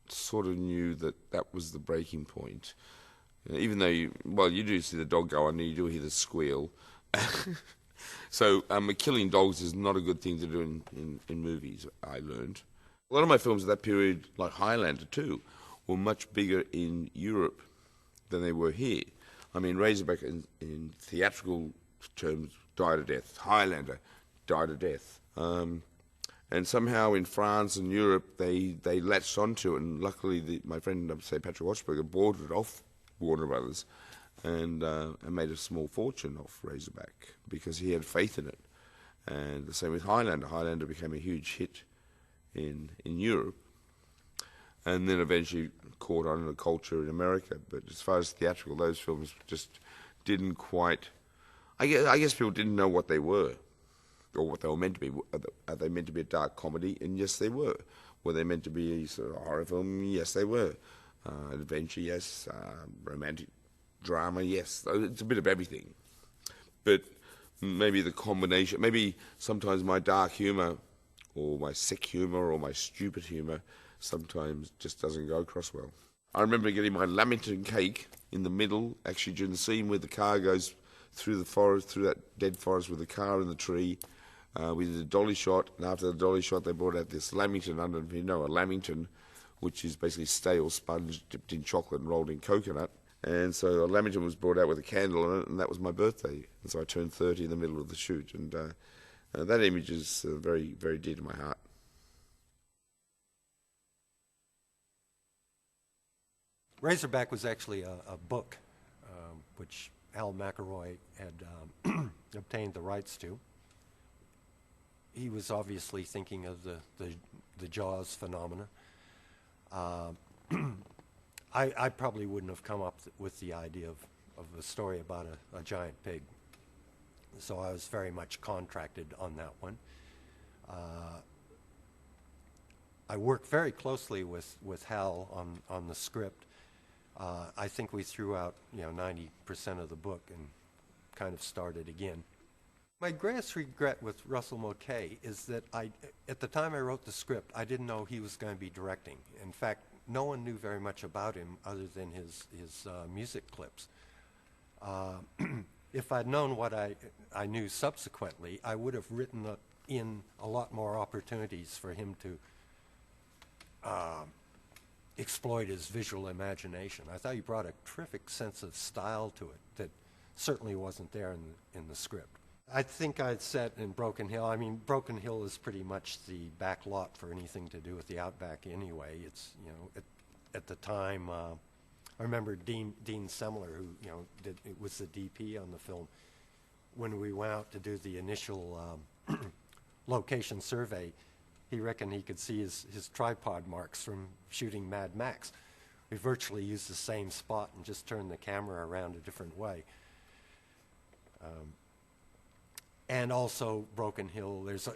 sort of knew that was the breaking point. Even though you do see the dog go on, and you do hear the squeal. So killing dogs is not a good thing to do in movies, I learned. A lot of my films at that period, like Highlander too, were much bigger in Europe than they were here. I mean, Razorback in theatrical terms died a death. Highlander died a death. And somehow in France and Europe they latched onto it, and luckily my friend, say Patrick Washburger, bought it off Warner Brothers, and made a small fortune off Razorback because he had faith in it. And the same with Highlander. Highlander became a huge hit in Europe, and then eventually caught on in the culture in America. But as far as theatrical, those films just didn't quite. I guess people didn't know what they were, or what they were meant to be. Are they meant to be a dark comedy? And yes, they were. Were they meant to be a sort of horror film? Yes, they were. Adventure, yes. Romantic drama, yes. It's a bit of everything. But maybe the combination, maybe sometimes my dark humour or my sick humour or my stupid humour sometimes just doesn't go across well. I remember getting my lamington cake in the middle, actually during the scene where the car goes through the forest, through that dead forest with the car in the tree. We did a dolly shot, and after the dolly shot they brought out this lamington, I don't know if you know a lamington, which is basically stale sponge dipped in chocolate and rolled in coconut. And so a lamington was brought out with a candle in it, and that was my birthday. And so I turned 30 in the middle of the shoot, and that image is very, very dear to my heart. Razorback was actually a book which Al McElroy had obtained the rights to. He was obviously thinking of the Jaws phenomena. I probably wouldn't have come up with the idea of a story about a giant pig. So I was very much contracted on that one. I worked very closely with Hal on the script. I think we threw out 90% of the book and kind of started again. My greatest regret with Russell Mulcahy is that at the time I wrote the script, I didn't know he was going to be directing. In fact, no one knew very much about him other than his music clips. If I'd known what I knew subsequently, I would have written in a lot more opportunities for him to exploit his visual imagination. I thought he brought a terrific sense of style to it that certainly wasn't there in the script. I think I'd set in Broken Hill. I mean, Broken Hill is pretty much the back lot for anything to do with the Outback anyway. It's, at the time, I remember Dean Semler, who, was the DP on the film. When we went out to do the initial location survey, he reckoned he could see his tripod marks from shooting Mad Max. We virtually used the same spot and just turned the camera around a different way. And also Broken Hill, there's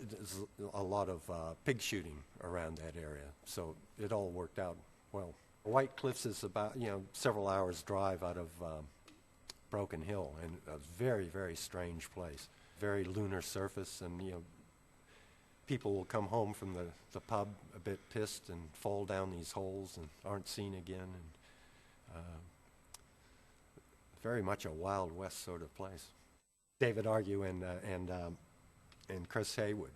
a lot of pig shooting around that area, so it all worked out well. White Cliffs is about several hours drive out of Broken Hill, and a very, very strange place. Very lunar surface, and people will come home from the pub a bit pissed and fall down these holes and aren't seen again, and very much a Wild West sort of place. David Argue and Chris Haywood,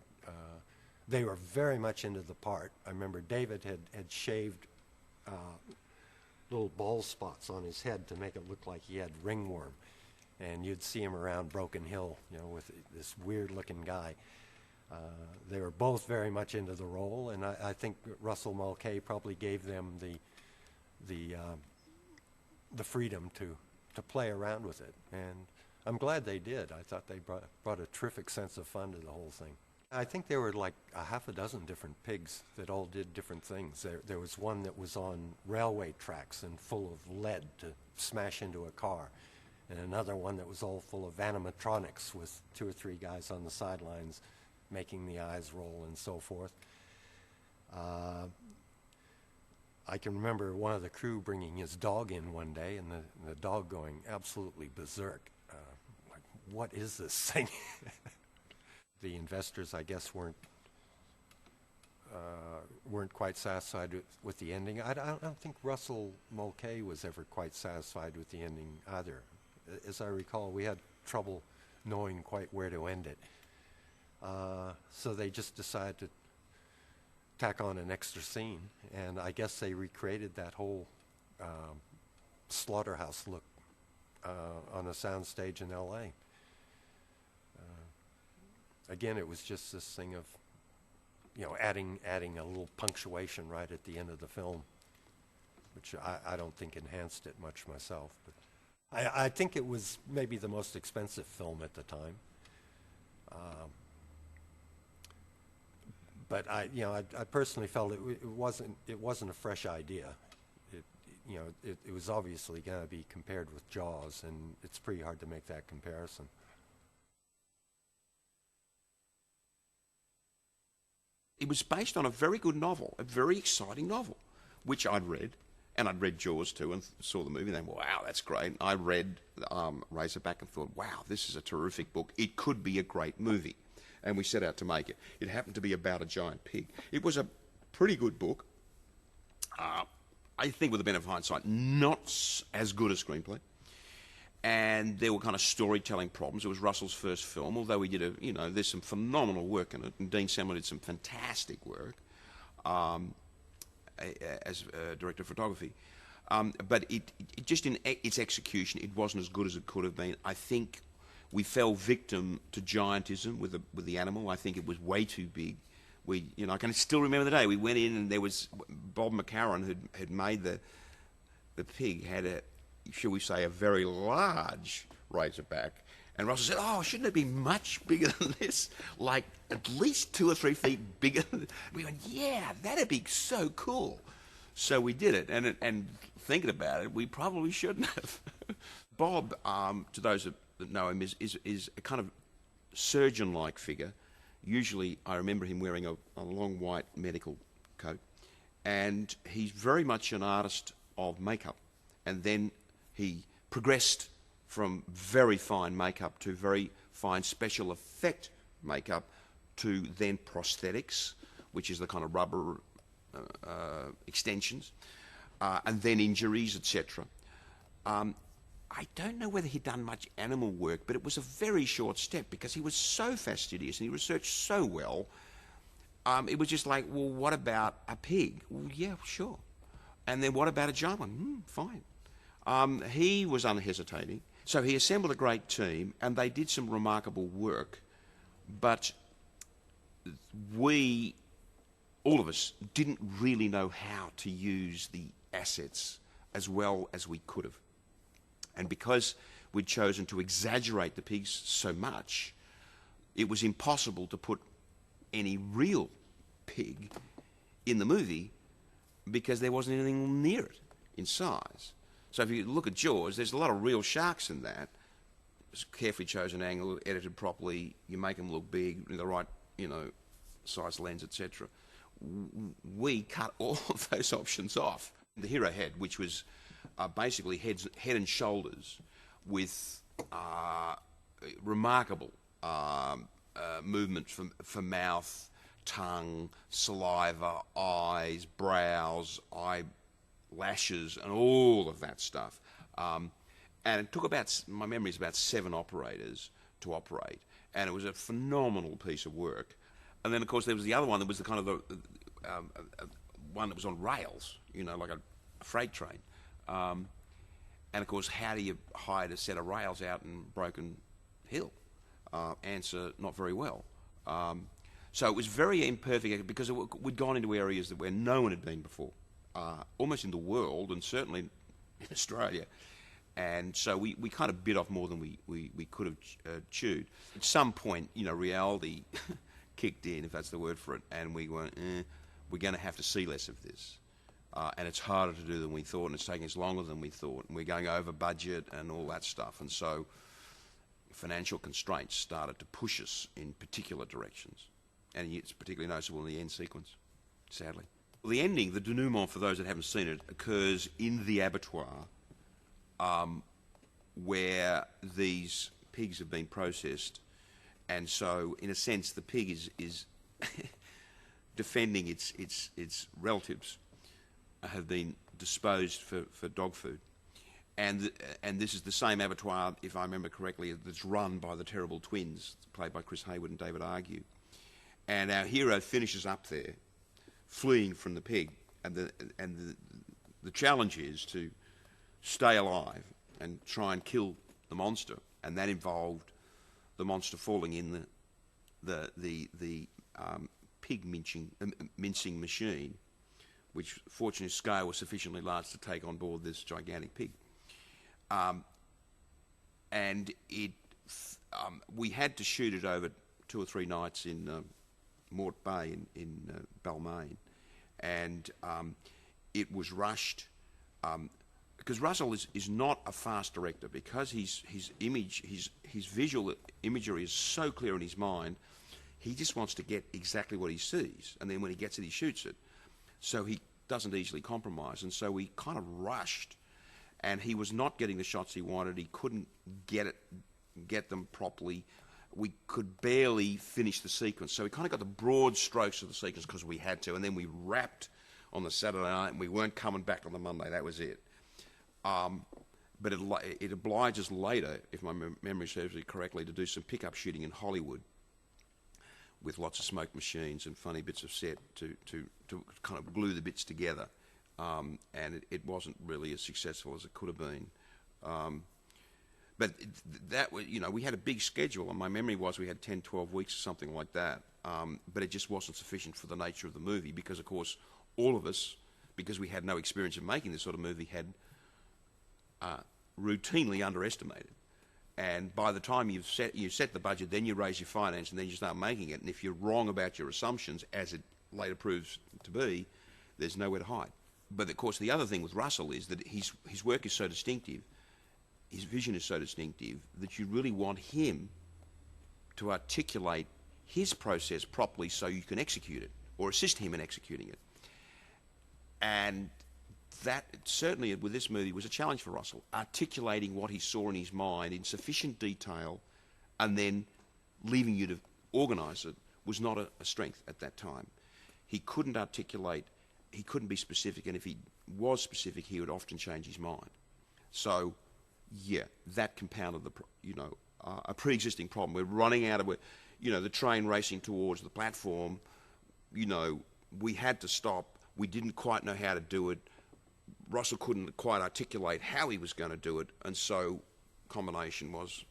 they were very much into the part. I remember David had shaved little bald spots on his head to make it look like he had ringworm, and you'd see him around Broken Hill, with this weird-looking guy. They were both very much into the role, and I think Russell Mulcahy probably gave them the freedom to play around with it, and I'm glad they did. I thought they brought a terrific sense of fun to the whole thing. I think there were like a half a dozen different pigs that all did different things. There was one that was on railway tracks and full of lead to smash into a car, and another one that was all full of animatronics with 2 or 3 guys on the sidelines making the eyes roll and so forth. I can remember one of the crew bringing his dog in one day, and the dog going absolutely berserk. Like, what is this thing? The investors, I guess, weren't quite satisfied with the ending. I don't think Russell Mulcahy was ever quite satisfied with the ending either. As I recall, we had trouble knowing quite where to end it. So they just decided to tack on an extra scene, and I guess they recreated that whole slaughterhouse look on a soundstage in L.A. Again, it was just this thing of, adding a little punctuation right at the end of the film, which I don't think enhanced it much myself. But I think it was maybe the most expensive film at the time. But I personally felt it wasn't a fresh idea. It was obviously going to be compared with Jaws, and it's pretty hard to make that comparison. It was based on a very good novel, a very exciting novel, which I'd read, and I'd read Jaws too, and saw the movie, and then, wow, that's great. I read Razorback and thought, wow, this is a terrific book. It could be a great movie. And we set out to make it. It happened to be about a giant pig. It was a pretty good book. I think with the benefit of hindsight, not as good a screenplay. And there were kind of storytelling problems. It was Russell's first film, although we did there's some phenomenal work in it. And Dean Samler did some fantastic work as director of photography. But it just in its execution, it wasn't as good as it could have been. I think we fell victim to giantism with the animal. I think it was way too big. I can still remember the day we went in and there was Bob McCarran had made the pig had a, shall we say, a very large Razorback, and Russell said, "Oh, shouldn't it be much bigger than this? Like at least 2 or 3 feet bigger?" We went, "Yeah, that'd be so cool." So we did it, and thinking about it, we probably shouldn't have. Bob, to those that know him, is a kind of surgeon-like figure. Usually, I remember him wearing a long white medical coat, and he's very much an artist of makeup. And then he progressed from very fine makeup to very fine special effect makeup to then prosthetics, which is the kind of rubber extensions, and then injuries, etc. I don't know whether he'd done much animal work, but it was a very short step because he was so fastidious and he researched so well. It was just like, well, what about a pig? Well, yeah, sure. And then what about a giant one? Fine. He was unhesitating. So he assembled a great team and they did some remarkable work. But we, all of us, didn't really know how to use the assets as well as we could have. And because we'd chosen to exaggerate the pigs so much, it was impossible to put any real pig in the movie because there wasn't anything near it in size. So if you look at Jaws, there's a lot of real sharks in that. It's a carefully chosen angle, edited properly, you make them look big, with the right, size lens, etc. We cut all of those options off. The hero head, which was basically head and shoulders with remarkable movement for mouth, tongue, saliva, eyes, brows, eyelashes, and all of that stuff. And it took my memory is about 7 operators to operate, and it was a phenomenal piece of work. And then, of course, there was the other one that was the kind of the one that was on rails, like a freight train. And of course, how do you hide a set of rails out in Broken Hill? Answer, not very well. So it was very imperfect because we'd gone into areas where no one had been before, almost in the world and certainly in Australia. And so we kind of bit off more than we could have chewed. At some point, reality kicked in, if that's the word for it, and we went, we're going to have to see less of this. And it's harder to do than we thought, and it's taking us longer than we thought, and we're going over budget and all that stuff. And so financial constraints started to push us in particular directions. And it's particularly noticeable in the end sequence, sadly. Well, the ending, the denouement, for those that haven't seen it, occurs in the abattoir where these pigs have been processed. And so, in a sense, the pig is defending its relatives have been disposed for dog food. And this is the same abattoir, if I remember correctly, that's run by the terrible twins, played by Chris Hayward and David Argue. And our hero finishes up there, fleeing from the pig. And the challenge is to stay alive and try and kill the monster. And that involved the monster falling in the pig mincing machine, which fortunately scale was sufficiently large to take on board this gigantic pig. and we had to shoot it over 2 or 3 nights in Mort Bay in Balmain, and it was rushed because Russell is not a fast director, because his visual imagery is so clear in his mind. He just wants to get exactly what he sees, and then when he gets it, he shoots it. So he doesn't easily compromise, and so we kind of rushed, and he was not getting the shots he wanted. He couldn't get them properly. We could barely finish the sequence, so we kind of got the broad strokes of the sequence because we had to, and then we wrapped on the Saturday night, and we weren't coming back on the Monday. That was it. But it obliges later, if my memory serves me correctly, to do some pickup shooting in Hollywood with lots of smoke machines and funny bits of set to kind of glue the bits together. And it wasn't really as successful as it could have been. But that was, we had a big schedule, and my memory was we had 10, 12 weeks or something like that. But it just wasn't sufficient for the nature of the movie because, of course, all of us, because we had no experience of making this sort of movie, had routinely underestimated. And by the time you set the budget, then you raise your finance, and then you start making it. And if you're wrong about your assumptions, as it later proves to be, there's nowhere to hide. But of course, the other thing with Russell is that his work is so distinctive, his vision is so distinctive, that you really want him to articulate his process properly so you can execute it, or assist him in executing it. And that certainly with this movie was a challenge for Russell, articulating what he saw in his mind in sufficient detail and then leaving you to organise it was not a strength at that time. He couldn't articulate, he couldn't be specific, and if he was specific, he would often change his mind. So, yeah, that compounded a pre-existing problem. We're running out of, the train racing towards the platform. We had to stop. We didn't quite know how to do it. Russell couldn't quite articulate how he was going to do it, and so combination was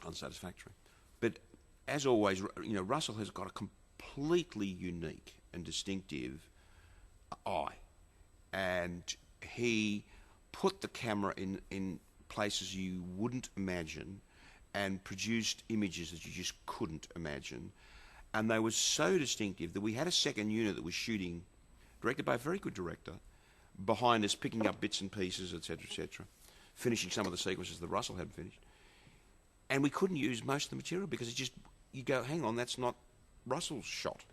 unsatisfactory. But as always, Russell has got a completely unique and distinctive eye, and he put the camera in places you wouldn't imagine and produced images that you just couldn't imagine. And they were so distinctive that we had a second unit that was shooting, directed by a very good director, behind us, picking up bits and pieces, etc., finishing some of the sequences that Russell hadn't finished. And we couldn't use most of the material because you go, hang on, that's not Russell's shot.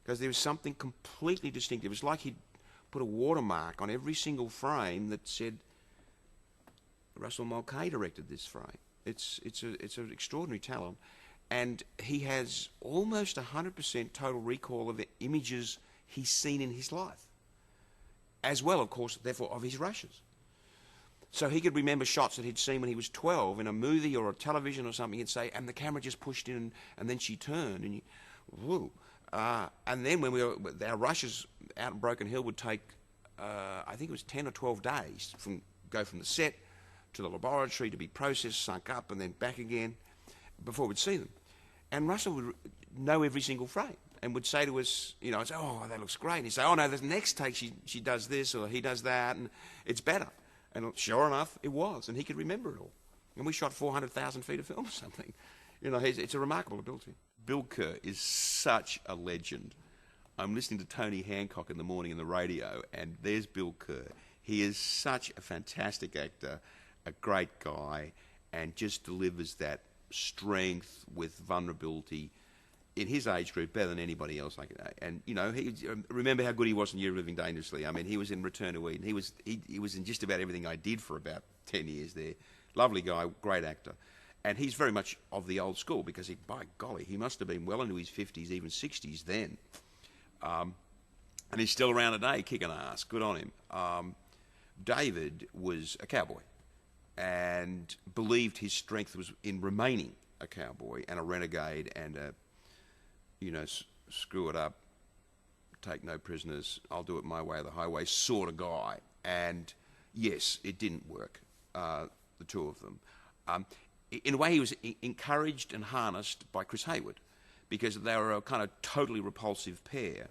Because there was something completely distinctive. It was like he'd put a watermark on every single frame that said, Russell Mulcahy directed this frame. It's an extraordinary talent. And he has almost 100% total recall of images he's seen in his life, as well, of course, therefore, of his rushes. So he could remember shots that he'd seen when he was 12 in a movie or a television or something. He'd say, and the camera just pushed in, and then she turned, and whoa. And then when our rushes out in Broken Hill would take, I think it was 10 or 12 days, go from the set to the laboratory to be processed, sunk up, and then back again before we'd see them. And Russell would know every single frame and would say to us, I'd say, oh, that looks great. And he'd say, oh, no, the next take she does this or he does that, and it's better. And sure enough, it was, and he could remember it all. And we shot 400,000 feet of film or something. It's a remarkable ability. Bill Kerr is such a legend. I'm listening to Tony Hancock in the morning on the radio, and there's Bill Kerr. He is such a fantastic actor, a great guy, and just delivers that strength with vulnerability in his age group better than anybody else. And remember how good he was in Year of Living Dangerously. I mean, he was in Return to Eden. He was in just about everything I did for about 10 years there. Lovely guy, great actor. And he's very much of the old school because, by golly, he must have been well into his 50s, even 60s then. And he's still around today, kicking ass. Good on him. David was a cowboy and believed his strength was in remaining a cowboy and a renegade and screw it up, take no prisoners, I'll do it my way or the highway sort of guy. And yes, it didn't work, the two of them. In a way, he was encouraged and harnessed by Chris Hayward because they were a kind of totally repulsive pair.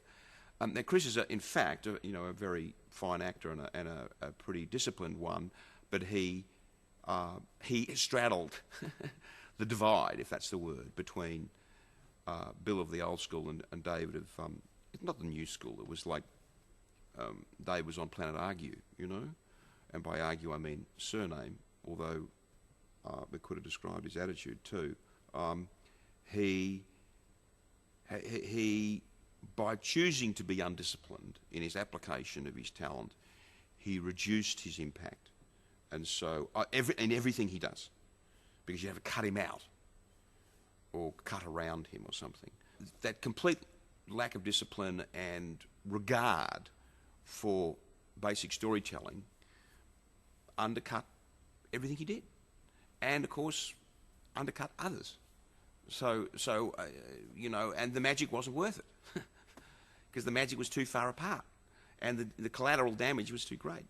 Now, Chris is, in fact, a very fine actor and a pretty disciplined one, but he he straddled the divide, if that's the word, between Bill of the old school and David of, not the new school. It was like Dave was on Planet Argue, you know, and by argue I mean surname, although we could have described his attitude too. He, by choosing to be undisciplined in his application of his talent, he reduced his impact. And so, in everything he does, because you have to cut him out or cut around him or something. That complete lack of discipline and regard for basic storytelling undercut everything he did, and of course undercut others. So you know, and the magic wasn't worth it because the magic was too far apart, and the collateral damage was too great.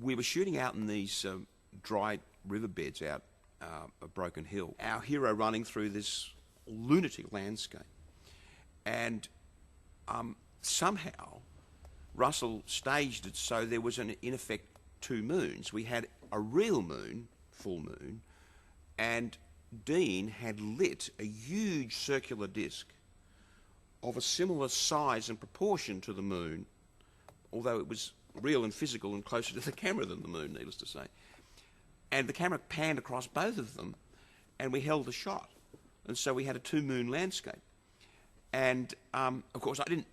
We were shooting out in these dry riverbeds out of Broken Hill. Our hero running through this lunatic landscape, and somehow Russell staged it so there was in effect two moons. We had a real moon, full moon, and Dean had lit a huge circular disc of a similar size and proportion to the moon, although it was real and physical and closer to the camera than the moon, needless to say. And the camera panned across both of them, and we held the shot. And so we had a two-moon landscape. And, of course, I didn't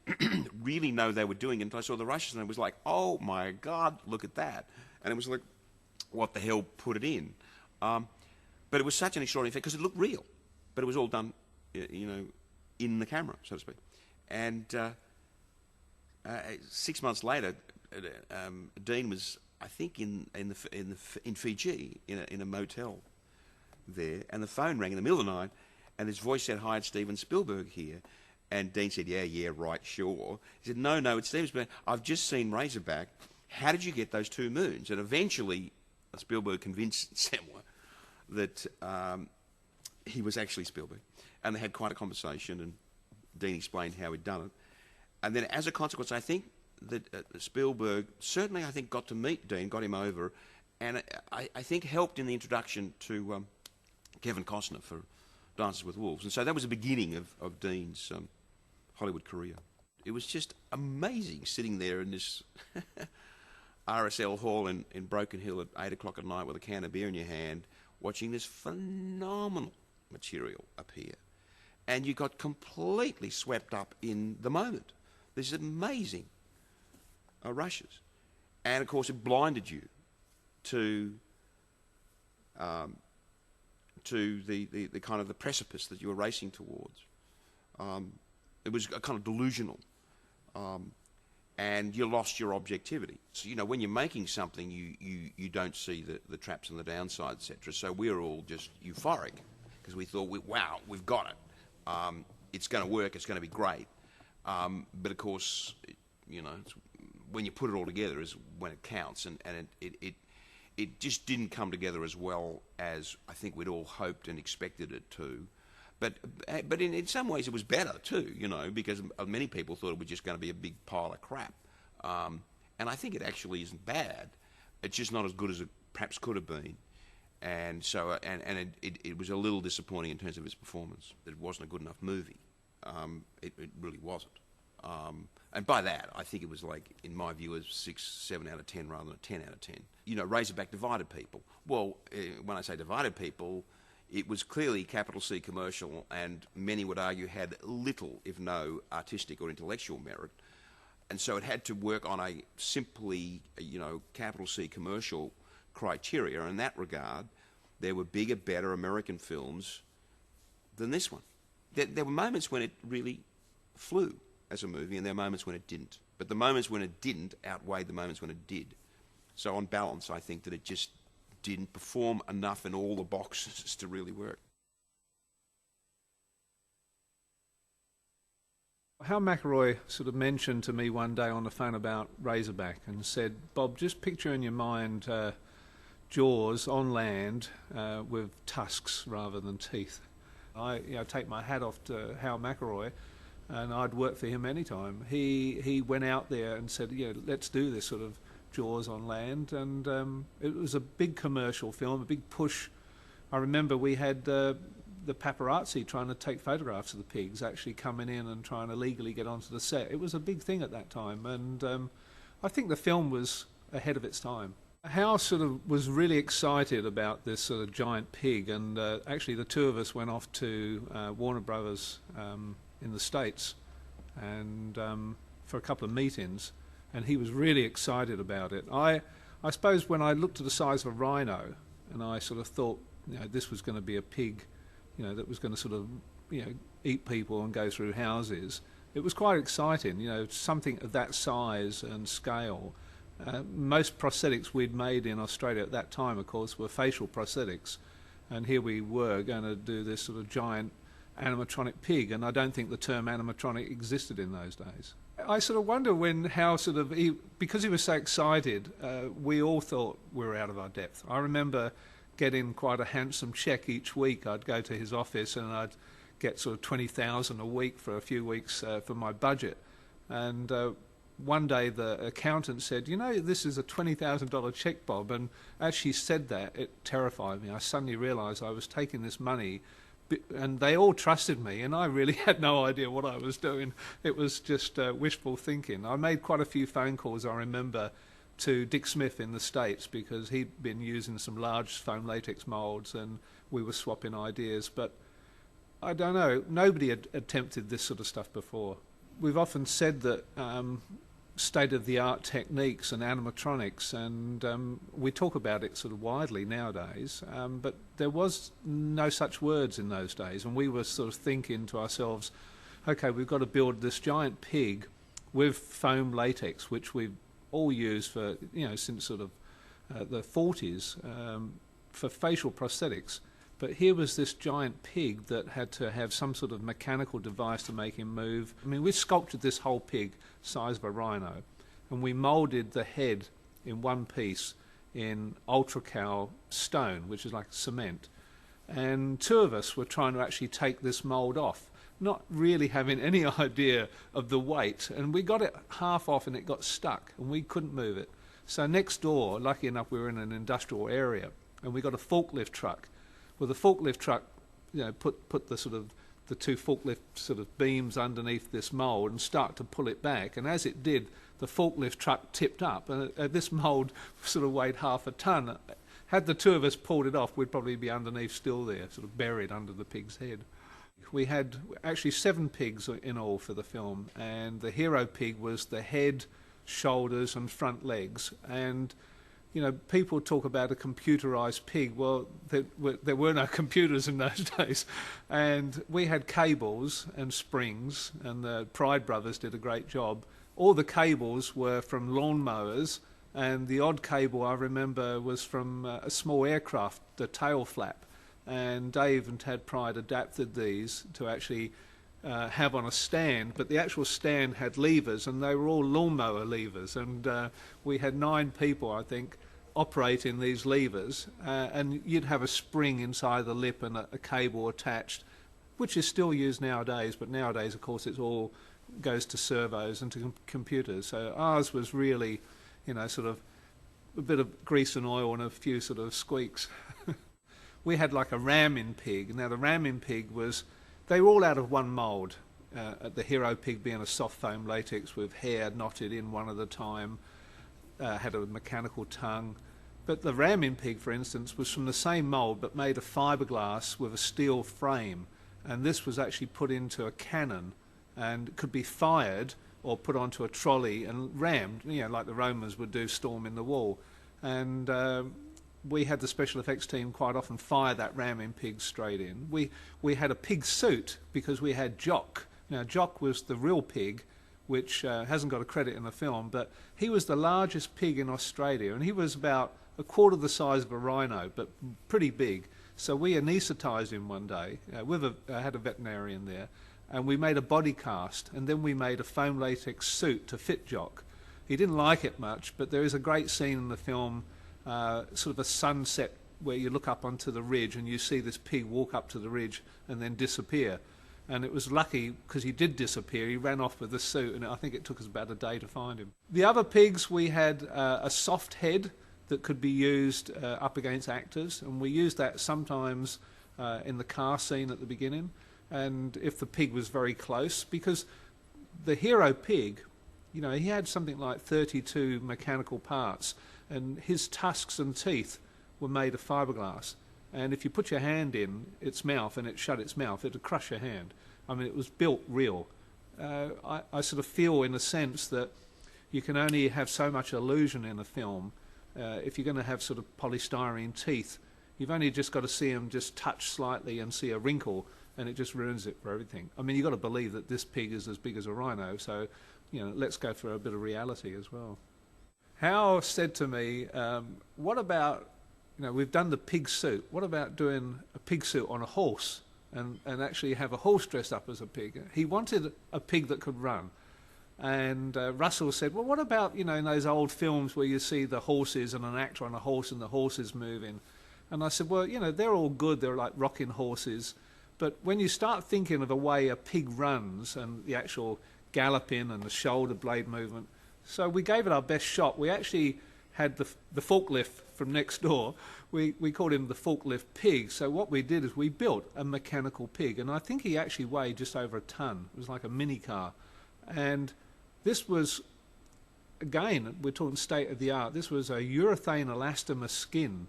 really know they were doing it until I saw the rushes, and it was like, oh, my God, look at that. And it was like, what the hell, put it in? But it was such an extraordinary effect, because it looked real. But it was all done, you know, in the camera, so to speak. And 6 months later, Dean was, I think, in Fiji in a motel there, and the phone rang in the middle of the night, and his voice said, "Hi, it's Steven Spielberg here." And Dean said, "Yeah, right, sure." He said, "No, it's Steven Spielberg. I've just seen Razorback. How did you get those two moons?" And eventually, Spielberg convinced Semler that he was actually Spielberg, and they had quite a conversation, and Dean explained how he'd done it. And then, as a consequence, I think that Spielberg certainly, I think, got to meet Dean, got him over, and I think helped in the introduction to Kevin Costner for Dances with Wolves. And so that was the beginning of Dean's Hollywood career. It was just amazing sitting there in this RSL hall in Broken Hill at 8 o'clock at night with a can of beer in your hand, watching this phenomenal material appear. And you got completely swept up in the moment. This amazing rushes. And, of course, it blinded you to the kind of the precipice that you were racing towards. It was a kind of delusional, and you lost your objectivity. So, you know, when you're making something, you don't see the traps and the downsides, etc. So we were all just euphoric because we thought, wow, we've got it. It's going to work. It's going to be great. But of course, you know, when you put it all together is when it counts, and it just didn't come together as well as I think we'd all hoped and expected it to. But in some ways it was better too, you know, because many people thought it was just going to be a big pile of crap. And I think it actually isn't bad. It's just not as good as it perhaps could have been. And so, it was a little disappointing in terms of its performance. It wasn't a good enough movie. It really wasn't. And by that, I think it was like, in my view, a 6, 7 out of 10 rather than a 10 out of 10. You know, Razorback divided people. Well, when I say divided people, it was clearly capital C commercial, and many would argue had little, if no, artistic or intellectual merit. And so it had to work on a simply, you know, capital C commercial criteria. In that regard, there were bigger, better American films than this one. There were moments when it really flew as a movie, and there are moments when it didn't. But the moments when it didn't outweighed the moments when it did. So on balance, I think that it just didn't perform enough in all the boxes to really work. Hal McElroy sort of mentioned to me one day on the phone about Razorback and said, "Bob, just picture in your mind Jaws on land with tusks rather than teeth." I take my hat off to Hal McElroy, and I'd work for him anytime. He went out there and said, "Yeah, let's do this sort of Jaws on land, and it was a big commercial film, a big push. I remember we had the paparazzi trying to take photographs of the pigs actually coming in and trying to legally get onto the set. It was a big thing at that time, and I think the film was ahead of its time. Hal sort of was really excited about this sort of giant pig, and actually the two of us went off to Warner Brothers in the States and for a couple of meetings, and he was really excited about it. I suppose when I looked at the size of a rhino, and I sort of thought, this was going to be a pig, that was going to sort of, eat people and go through houses. It was quite exciting, something of that size and scale. Most prosthetics we'd made in Australia at that time, of course, were facial prosthetics, and here we were going to do this sort of giant animatronic pig, and I don't think the term animatronic existed in those days. I sort of wonder how because he was so excited, we all thought we were out of our depth. I remember getting quite a handsome cheque each week. I'd go to his office and I'd get sort of $20,000 a week for a few weeks for my budget, and one day the accountant said, this is a $20,000 cheque, Bob, and as she said that, it terrified me. I suddenly realised I was taking this money, and they all trusted me, and I really had no idea what I was doing. It was just wishful thinking. I made quite a few phone calls, I remember, to Dick Smith in the States, because he'd been using some large foam latex moulds, and we were swapping ideas, but I don't know, nobody had attempted this sort of stuff before. We've often said that state-of-the-art techniques and animatronics, and we talk about it sort of widely nowadays, but there was no such words in those days, and we were sort of thinking to ourselves, okay, we've got to build this giant pig with foam latex, which we've all used for, since sort of the 40s for facial prosthetics. But here was this giant pig that had to have some sort of mechanical device to make him move. I mean, we sculpted this whole pig, size of a rhino, and we moulded the head in one piece in ultracal stone, which is like cement. And two of us were trying to actually take this mould off, not really having any idea of the weight. And we got it half off and it got stuck and we couldn't move it. So next door, lucky enough, we were in an industrial area, and we got a forklift truck. Well, the forklift truck, put the sort of the two forklift sort of beams underneath this mould and start to pull it back. And as it did, the forklift truck tipped up, and this mould sort of weighed half a ton. Had the two of us pulled it off, we'd probably be underneath still there, sort of buried under the pig's head. We had actually 7 pigs in all for the film, and the hero pig was the head, shoulders, and front legs. And people talk about a computerized pig. Well, there were no computers in those days. And we had cables and springs, and the Pride brothers did a great job. All the cables were from lawnmowers, and the odd cable I remember was from a small aircraft, the tail flap. And Dave and Tad Pride adapted these to actually have on a stand, but the actual stand had levers, and they were all lawnmower levers, and we had 9 people, I think, operating these levers, and you'd have a spring inside the lip and a cable attached, which is still used nowadays, but nowadays, of course, it all goes to servos and to computers. So ours was really, sort of a bit of grease and oil and a few sort of squeaks. We had like a ramming pig. Now the ramming pig they were all out of one mould. The hero pig being a soft foam latex with hair knotted in one at a time, had a mechanical tongue. But the ramming pig, for instance, was from the same mould but made of fiberglass with a steel frame. And this was actually put into a cannon and could be fired or put onto a trolley and rammed, like the Romans would do, storming the wall. And we had the special effects team quite often fire that ramming pig straight in. We had a pig suit because we had Jock. Now, Jock was the real pig, which hasn't got a credit in the film, but he was the largest pig in Australia, and he was about a quarter the size of a rhino, but pretty big. So we anaesthetised him one day. I had a veterinarian there, and we made a body cast, and then we made a foam latex suit to fit Jock. He didn't like it much, but there is a great scene in the film, sort of a sunset where you look up onto the ridge and you see this pig walk up to the ridge and then disappear. And it was lucky because he did disappear. He ran off with the suit, and I think it took us about a day to find him. The other pigs, we had a soft head that could be used up against actors, and we used that sometimes in the car scene at the beginning, and if the pig was very close, because the hero pig, you know, he had something like 32 mechanical parts, and his tusks and teeth were made of fiberglass. And if you put your hand in its mouth and it shut its mouth, it would crush your hand. I mean, it was built real. I sort of feel, in a sense, that you can only have so much illusion in a film. If you're going to have sort of polystyrene teeth, you've only just got to see them just touch slightly and see a wrinkle, and it just ruins it for everything. I mean, you've got to believe that this pig is as big as a rhino, so, you know, let's go for a bit of reality as well. Hal said to me, what about, you know, we've done the pig suit. What about doing a pig suit on a horse and actually have a horse dressed up as a pig? He wanted a pig that could run. And Russell said, well, what about, you know, in those old films where you see the horses and an actor on a horse and the horse is moving? And I said, well, you know, they're all good. They're like rocking horses. But when you start thinking of the way a pig runs and the actual galloping and the shoulder blade movement, so we gave it our best shot. We actually had the forklift from next door. We called him the forklift pig. So what we did is we built a mechanical pig, and I think he actually weighed just over a ton. It was like a mini car. And this was, again, we're talking state of the art, this was a urethane elastomer skin.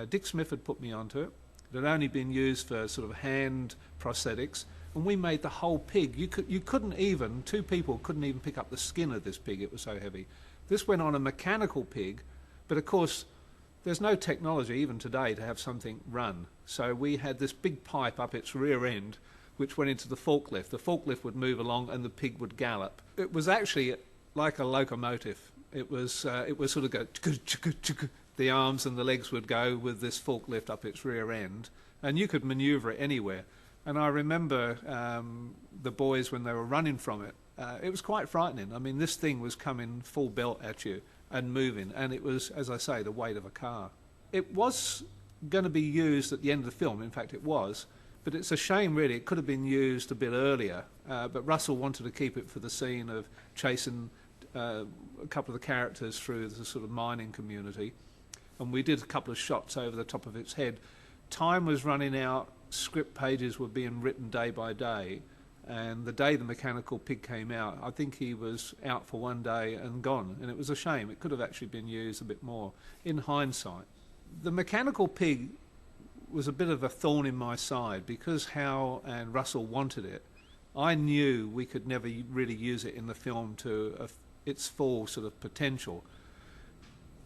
Dick Smith had put me onto it. It had only been used for sort of hand prosthetics, and we made the whole pig. You couldn't even, two people couldn't even pick up the skin of this pig, it was so heavy. This went on a mechanical pig, but of course there's no technology even today to have something run. So we had this big pipe up its rear end which went into the forklift. The forklift would move along and the pig would gallop. It was actually like a locomotive. It was sort of go, the arms and the legs would go with this forklift up its rear end, and you could maneuver it anywhere. And I remember the boys, when they were running from it, it was quite frightening. I mean, this thing was coming full belt at you and moving, and it was, as I say, the weight of a car. It was going to be used at the end of the film. In fact, it was. But it's a shame, really. It could have been used a bit earlier, but Russell wanted to keep it for the scene of chasing a couple of the characters through the sort of mining community. And we did a couple of shots over the top of its head. Time was running out. Script pages were being written day by day. And the day the mechanical pig came out, I think he was out for one day and gone. And it was a shame. It could have actually been used a bit more, in hindsight. The mechanical pig was a bit of a thorn in my side because Hal and Russell wanted it. I knew we could never really use it in the film to its full sort of potential.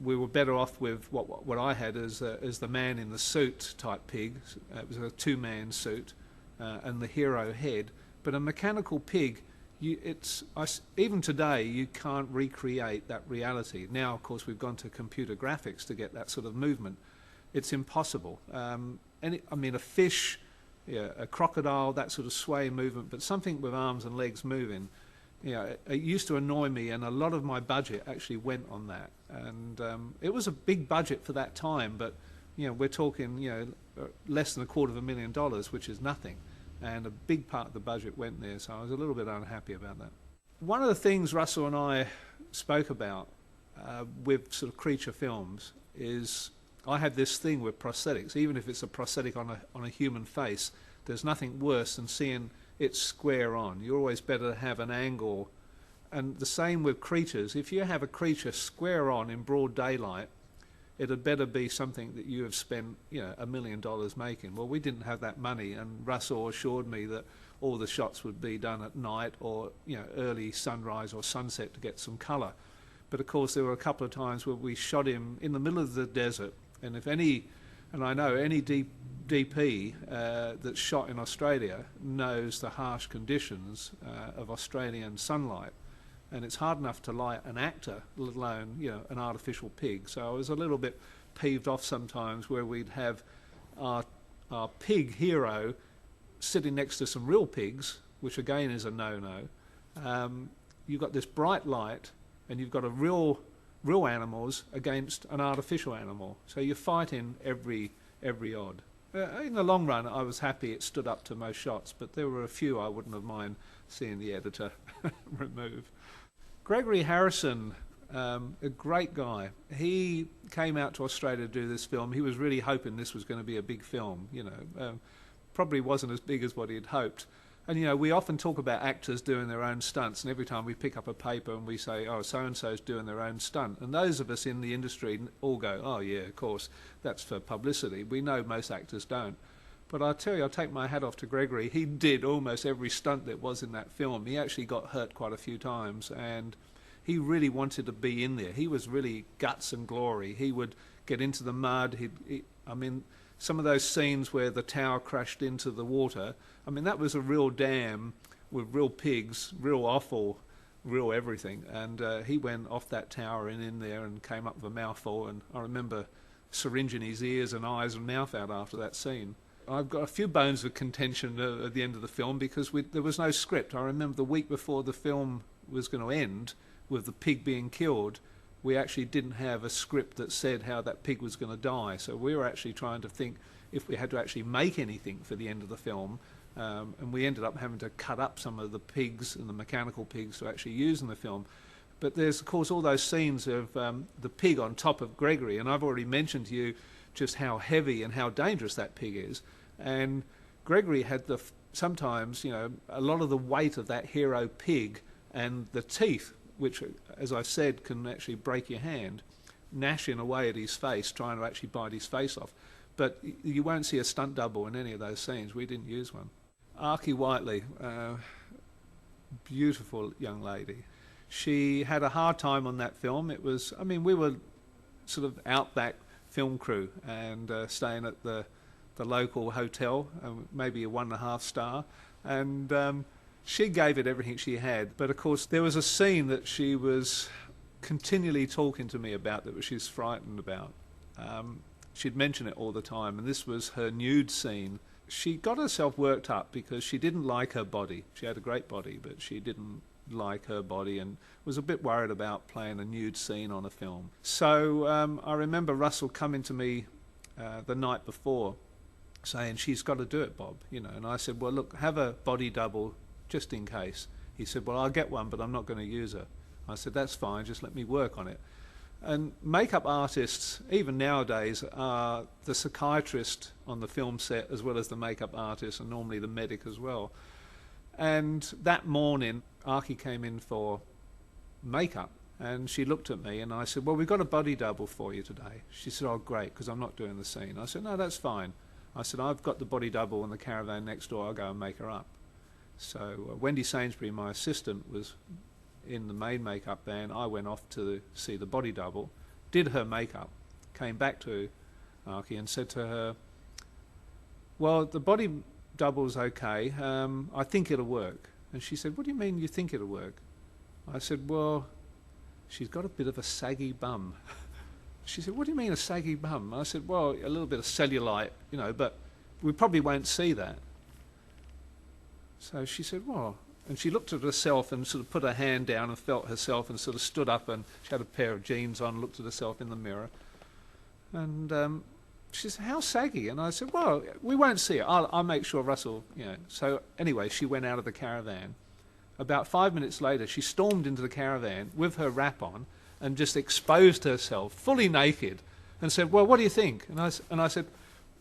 We were better off with what I had as the man in the suit type pig. It was a two-man suit and the hero head. But a mechanical pig, even today, you can't recreate that reality. Now, of course, we've gone to computer graphics to get that sort of movement. It's impossible. I mean, a fish, yeah, a crocodile, that sort of sway movement, but something with arms and legs moving, you know, it used to annoy me, and a lot of my budget actually went on that. And it was a big budget for that time, but, you know, we're talking, you know, less than $250,000, which is nothing. And a big part of the budget went there, so I was a little bit unhappy about that. One of the things Russell and I spoke about with sort of creature films is I have this thing with prosthetics. Even if it's a prosthetic on a human face, there's nothing worse than seeing it square on. You're always better to have an angle. And the same with creatures. If you have a creature square on in broad daylight, it had better be something that you have spent, you know, $1 million making. Well, we didn't have that money, and Russell assured me that all the shots would be done at night or, you know, early sunrise or sunset to get some colour. But of course, there were a couple of times where we shot him in the middle of the desert, and if any, and I know any DP that's shot in Australia knows the harsh conditions of Australian sunlight. And it's hard enough to light an actor, let alone, you know, an artificial pig. So I was a little bit peeved off sometimes where we'd have our pig hero sitting next to some real pigs, which again is a no-no. You've got this bright light, and you've got a real animals against an artificial animal. So you're fighting every odd. in the long run, I was happy it stood up to most shots, but there were a few I wouldn't have mind seeing the editor remove. Gregory Harrison, a great guy. He came out to Australia to do this film. He was really hoping this was going to be a big film, you know. Probably wasn't as big as what he'd hoped. And, you know, we often talk about actors doing their own stunts, and every time we pick up a paper and we say, oh, so-and-so's doing their own stunt. And those of us in the industry all go, oh, yeah, of course, that's for publicity. We know most actors don't. But I'll tell you, I'll take my hat off to Gregory. He did almost every stunt that was in that film. He actually got hurt quite a few times, and he really wanted to be in there. He was really guts and glory. He would get into the mud. I mean, some of those scenes where the tower crashed into the water, I mean, that was a real dam with real pigs, real offal, real everything. And he went off that tower and in there and came up with a mouthful. And I remember syringing his ears and eyes and mouth out after that scene. I've got a few bones of contention at the end of the film because there was no script. I remember the week before the film was going to end, with the pig being killed, we actually didn't have a script that said how that pig was going to die. So we were actually trying to think if we had to actually make anything for the end of the film. And we ended up having to cut up some of the pigs and the mechanical pigs to actually use in the film. But there's, of course, all those scenes of the pig on top of Gregory. And I've already mentioned to you just how heavy and how dangerous that pig is. And Gregory had sometimes, you know, a lot of the weight of that hero pig and the teeth, which, as I said, can actually break your hand, gnashing away at his face, trying to actually bite his face off. But you won't see a stunt double in any of those scenes. We didn't use one. Archie Whiteley, beautiful young lady. She had a hard time on that film. It was, I mean, we were sort of outback film crew and staying at the local hotel, maybe a 1.5 star, and she gave it everything she had. But of course there was a scene that she was continually talking to me about that she was frightened about. She'd mention it all the time, and this was her nude scene. She got herself worked up because she didn't like her body. She had a great body, but she didn't like her body and was a bit worried about playing a nude scene on a film. So I remember Russell coming to me the night before saying, she's got to do it, Bob, you know. And I said, well, look, have a body double just in case. He said, well, I'll get one, but I'm not going to use her. I said, that's fine, just let me work on it. And makeup artists, even nowadays, are the psychiatrist on the film set as well as the makeup artist, and normally the medic as well. And that morning, Archie came in for makeup, and she looked at me, and I said, well, we've got a body double for you today. She said, oh, great, because I'm not doing the scene. I said, no, that's fine. I said, I've got the body double in the caravan next door, I'll go and make her up. So Wendy Sainsbury, my assistant, was in the main makeup van. I went off to see the body double, did her makeup, came back to Archie and said to her, well, the body double's okay, I think it'll work. And she said, what do you mean you think it'll work? I said, well, she's got a bit of a saggy bum. She said, what do you mean a saggy bum? I said, well, a little bit of cellulite, you know, but we probably won't see that. So she said, well, and she looked at herself and sort of put her hand down and felt herself and sort of stood up, and she had a pair of jeans on, looked at herself in the mirror. And she said, how saggy? And I said, well, we won't see it. I'll make sure Russell, you know. So anyway, she went out of the caravan. About 5 minutes later, she stormed into the caravan with her wrap on and just exposed herself, fully naked, and said, well, what do you think? And I said,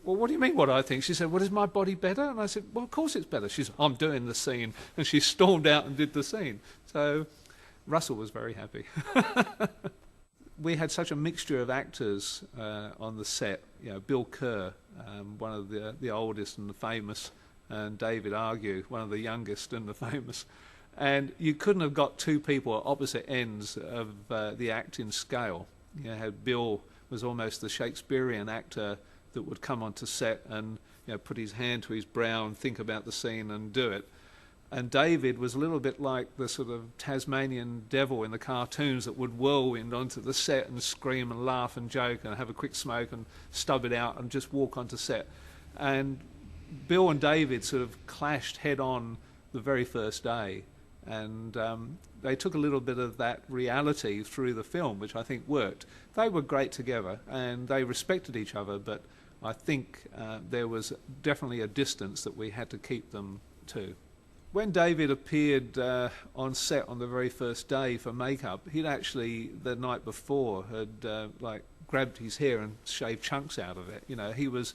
well, what do you mean what I think? She said, well, is my body better? And I said, well, of course it's better. She said, I'm doing the scene. And she stormed out and did the scene. So Russell was very happy. We had such a mixture of actors on the set. You know, Bill Kerr, one of the oldest and the famous, and David Argue, one of the youngest and the famous. And you couldn't have got two people at opposite ends of the acting scale. You know, how Bill was almost the Shakespearean actor that would come onto set and, you know, put his hand to his brow and think about the scene and do it. And David was a little bit like the sort of Tasmanian devil in the cartoons that would whirlwind onto the set and scream and laugh and joke and have a quick smoke and stub it out and just walk onto set. And Bill and David sort of clashed head on the very first day. And they took a little bit of that reality through the film, which I think worked. They were great together and they respected each other, but I think there was definitely a distance that we had to keep them to. When David appeared on set on the very first day for makeup, he'd actually, the night before, had like grabbed his hair and shaved chunks out of it. You know, he was,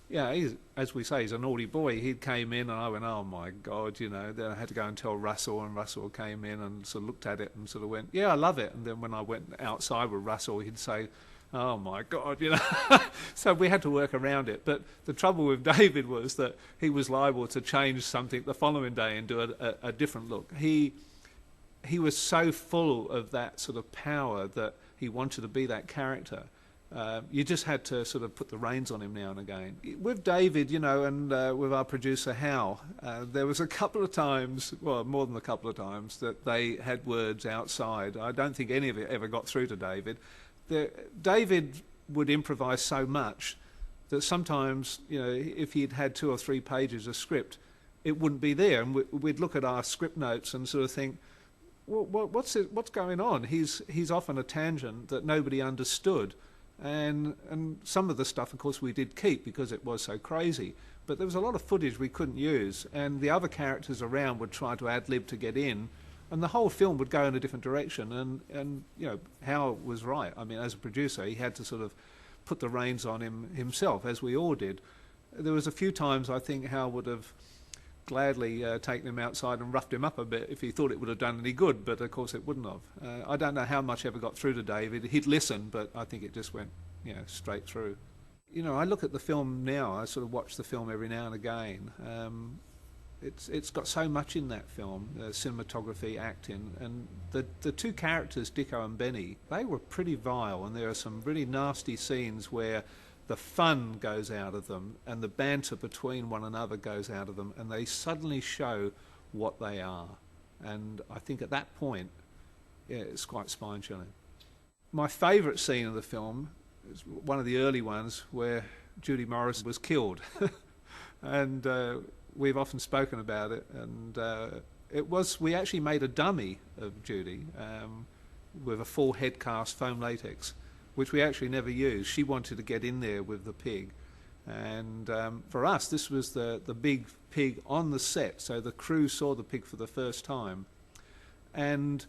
yeah, he's, as we say, he's a naughty boy. He came in and I went, oh my God, you know. Then I had to go and tell Russell, and Russell came in and sort of looked at it and sort of went, yeah, I love it. And then when I went outside with Russell, he'd say, oh my God, you know. So we had to work around it. But the trouble with David was that he was liable to change something the following day and do a different look. He was so full of that sort of power that he wanted to be that character. You just had to sort of put the reins on him now and again. With David, you know, and with our producer Hal, there was a couple of times, well, more than a couple of times, that they had words outside. I don't think any of it ever got through to David. David would improvise so much that sometimes, you know, if he'd had 2 or 3 pages of script, it wouldn't be there, and we'd look at our script notes and sort of think, well, what's going on? He's off on a tangent that nobody understood, and some of the stuff, of course, we did keep because it was so crazy. But there was a lot of footage we couldn't use, and the other characters around would try to ad-lib to get in. And the whole film would go in a different direction, and you know, Hal was right. I mean, as a producer, he had to sort of put the reins on himself, as we all did. There was a few times I think Hal would have gladly taken him outside and roughed him up a bit if he thought it would have done any good, but of course it wouldn't have. I don't know how much ever got through to David. He'd listen, but I think it just went, you know, straight through. You know, I look at the film now, I sort of watch the film every now and again. It's got so much in that film, cinematography, acting, and the 2 characters, Dicko and Benny, they were pretty vile, and there are some really nasty scenes where the fun goes out of them and the banter between one another goes out of them, and they suddenly show what they are. And I think at that point, yeah, it's quite spine-chilling. My favourite scene of the film is one of the early ones where Judy Morris was killed. And we've often spoken about it, and we actually made a dummy of Judy with a full head cast foam latex, which we actually never used. She wanted to get in there with the pig, and for us this was the big pig on the set, so the crew saw the pig for the first time, and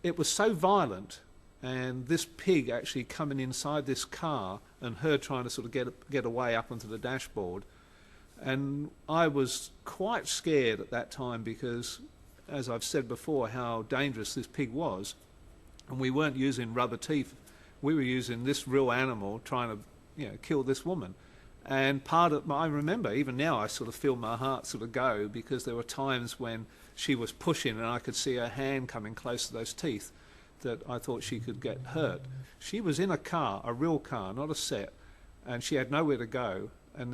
it was so violent, and this pig actually coming inside this car and her trying to sort of get away up onto the dashboard. And I was quite scared at that time because, as I've said before, how dangerous this pig was. And we weren't using rubber teeth. We were using this real animal trying to, you know, kill this woman. And I remember, even now, I sort of feel my heart sort of go, because there were times when she was pushing and I could see her hand coming close to those teeth, that I thought she could get hurt. She was in a car, a real car, not a set, and she had nowhere to go. And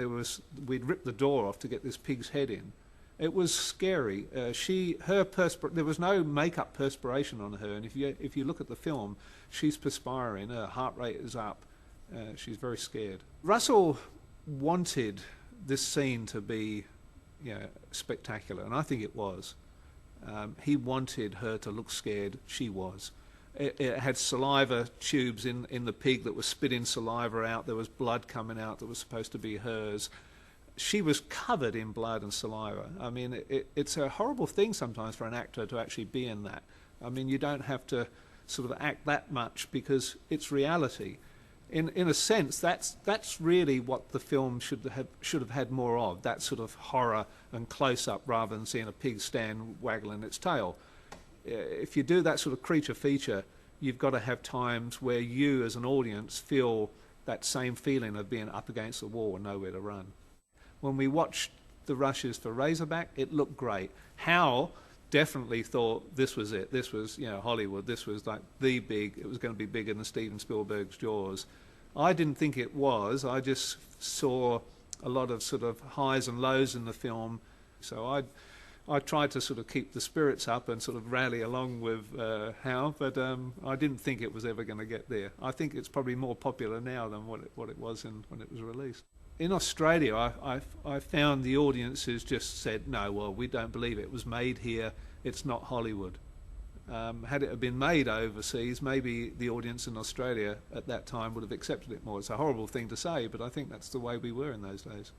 we'd ripped the door off to get this pig's head in. It was scary. There was no makeup perspiration on her, and if you look at the film, she's perspiring. Her heart rate is up. She's very scared. Russell wanted this scene to be, you know, spectacular, and I think it was. He wanted her to look scared. She was. It had saliva tubes in the pig that was spitting saliva out. There was blood coming out that was supposed to be hers. She was covered in blood and saliva. I mean, it's a horrible thing sometimes for an actor to actually be in that. I mean, you don't have to sort of act that much because it's reality. In a sense, that's really what the film should have had more of, that sort of horror and close-up rather than seeing a pig stand waggling its tail. If you do that sort of creature feature, you've got to have times where you as an audience feel that same feeling of being up against the wall and nowhere to run. When we watched the rushes for Razorback, it looked great. Hal definitely thought this was it. This was, you know, Hollywood. This was like it was going to be bigger than Steven Spielberg's Jaws. I didn't think it was. I just saw a lot of sort of highs and lows in the film. So I tried to sort of keep the spirits up and sort of rally along with Hal, but I didn't think it was ever going to get there. I think it's probably more popular now than what it was when it was released. In Australia, I found the audiences just said, no, well, we don't believe it was made here, it's not Hollywood. Had it have been made overseas, maybe the audience in Australia at that time would have accepted it more. It's a horrible thing to say, but I think that's the way we were in those days.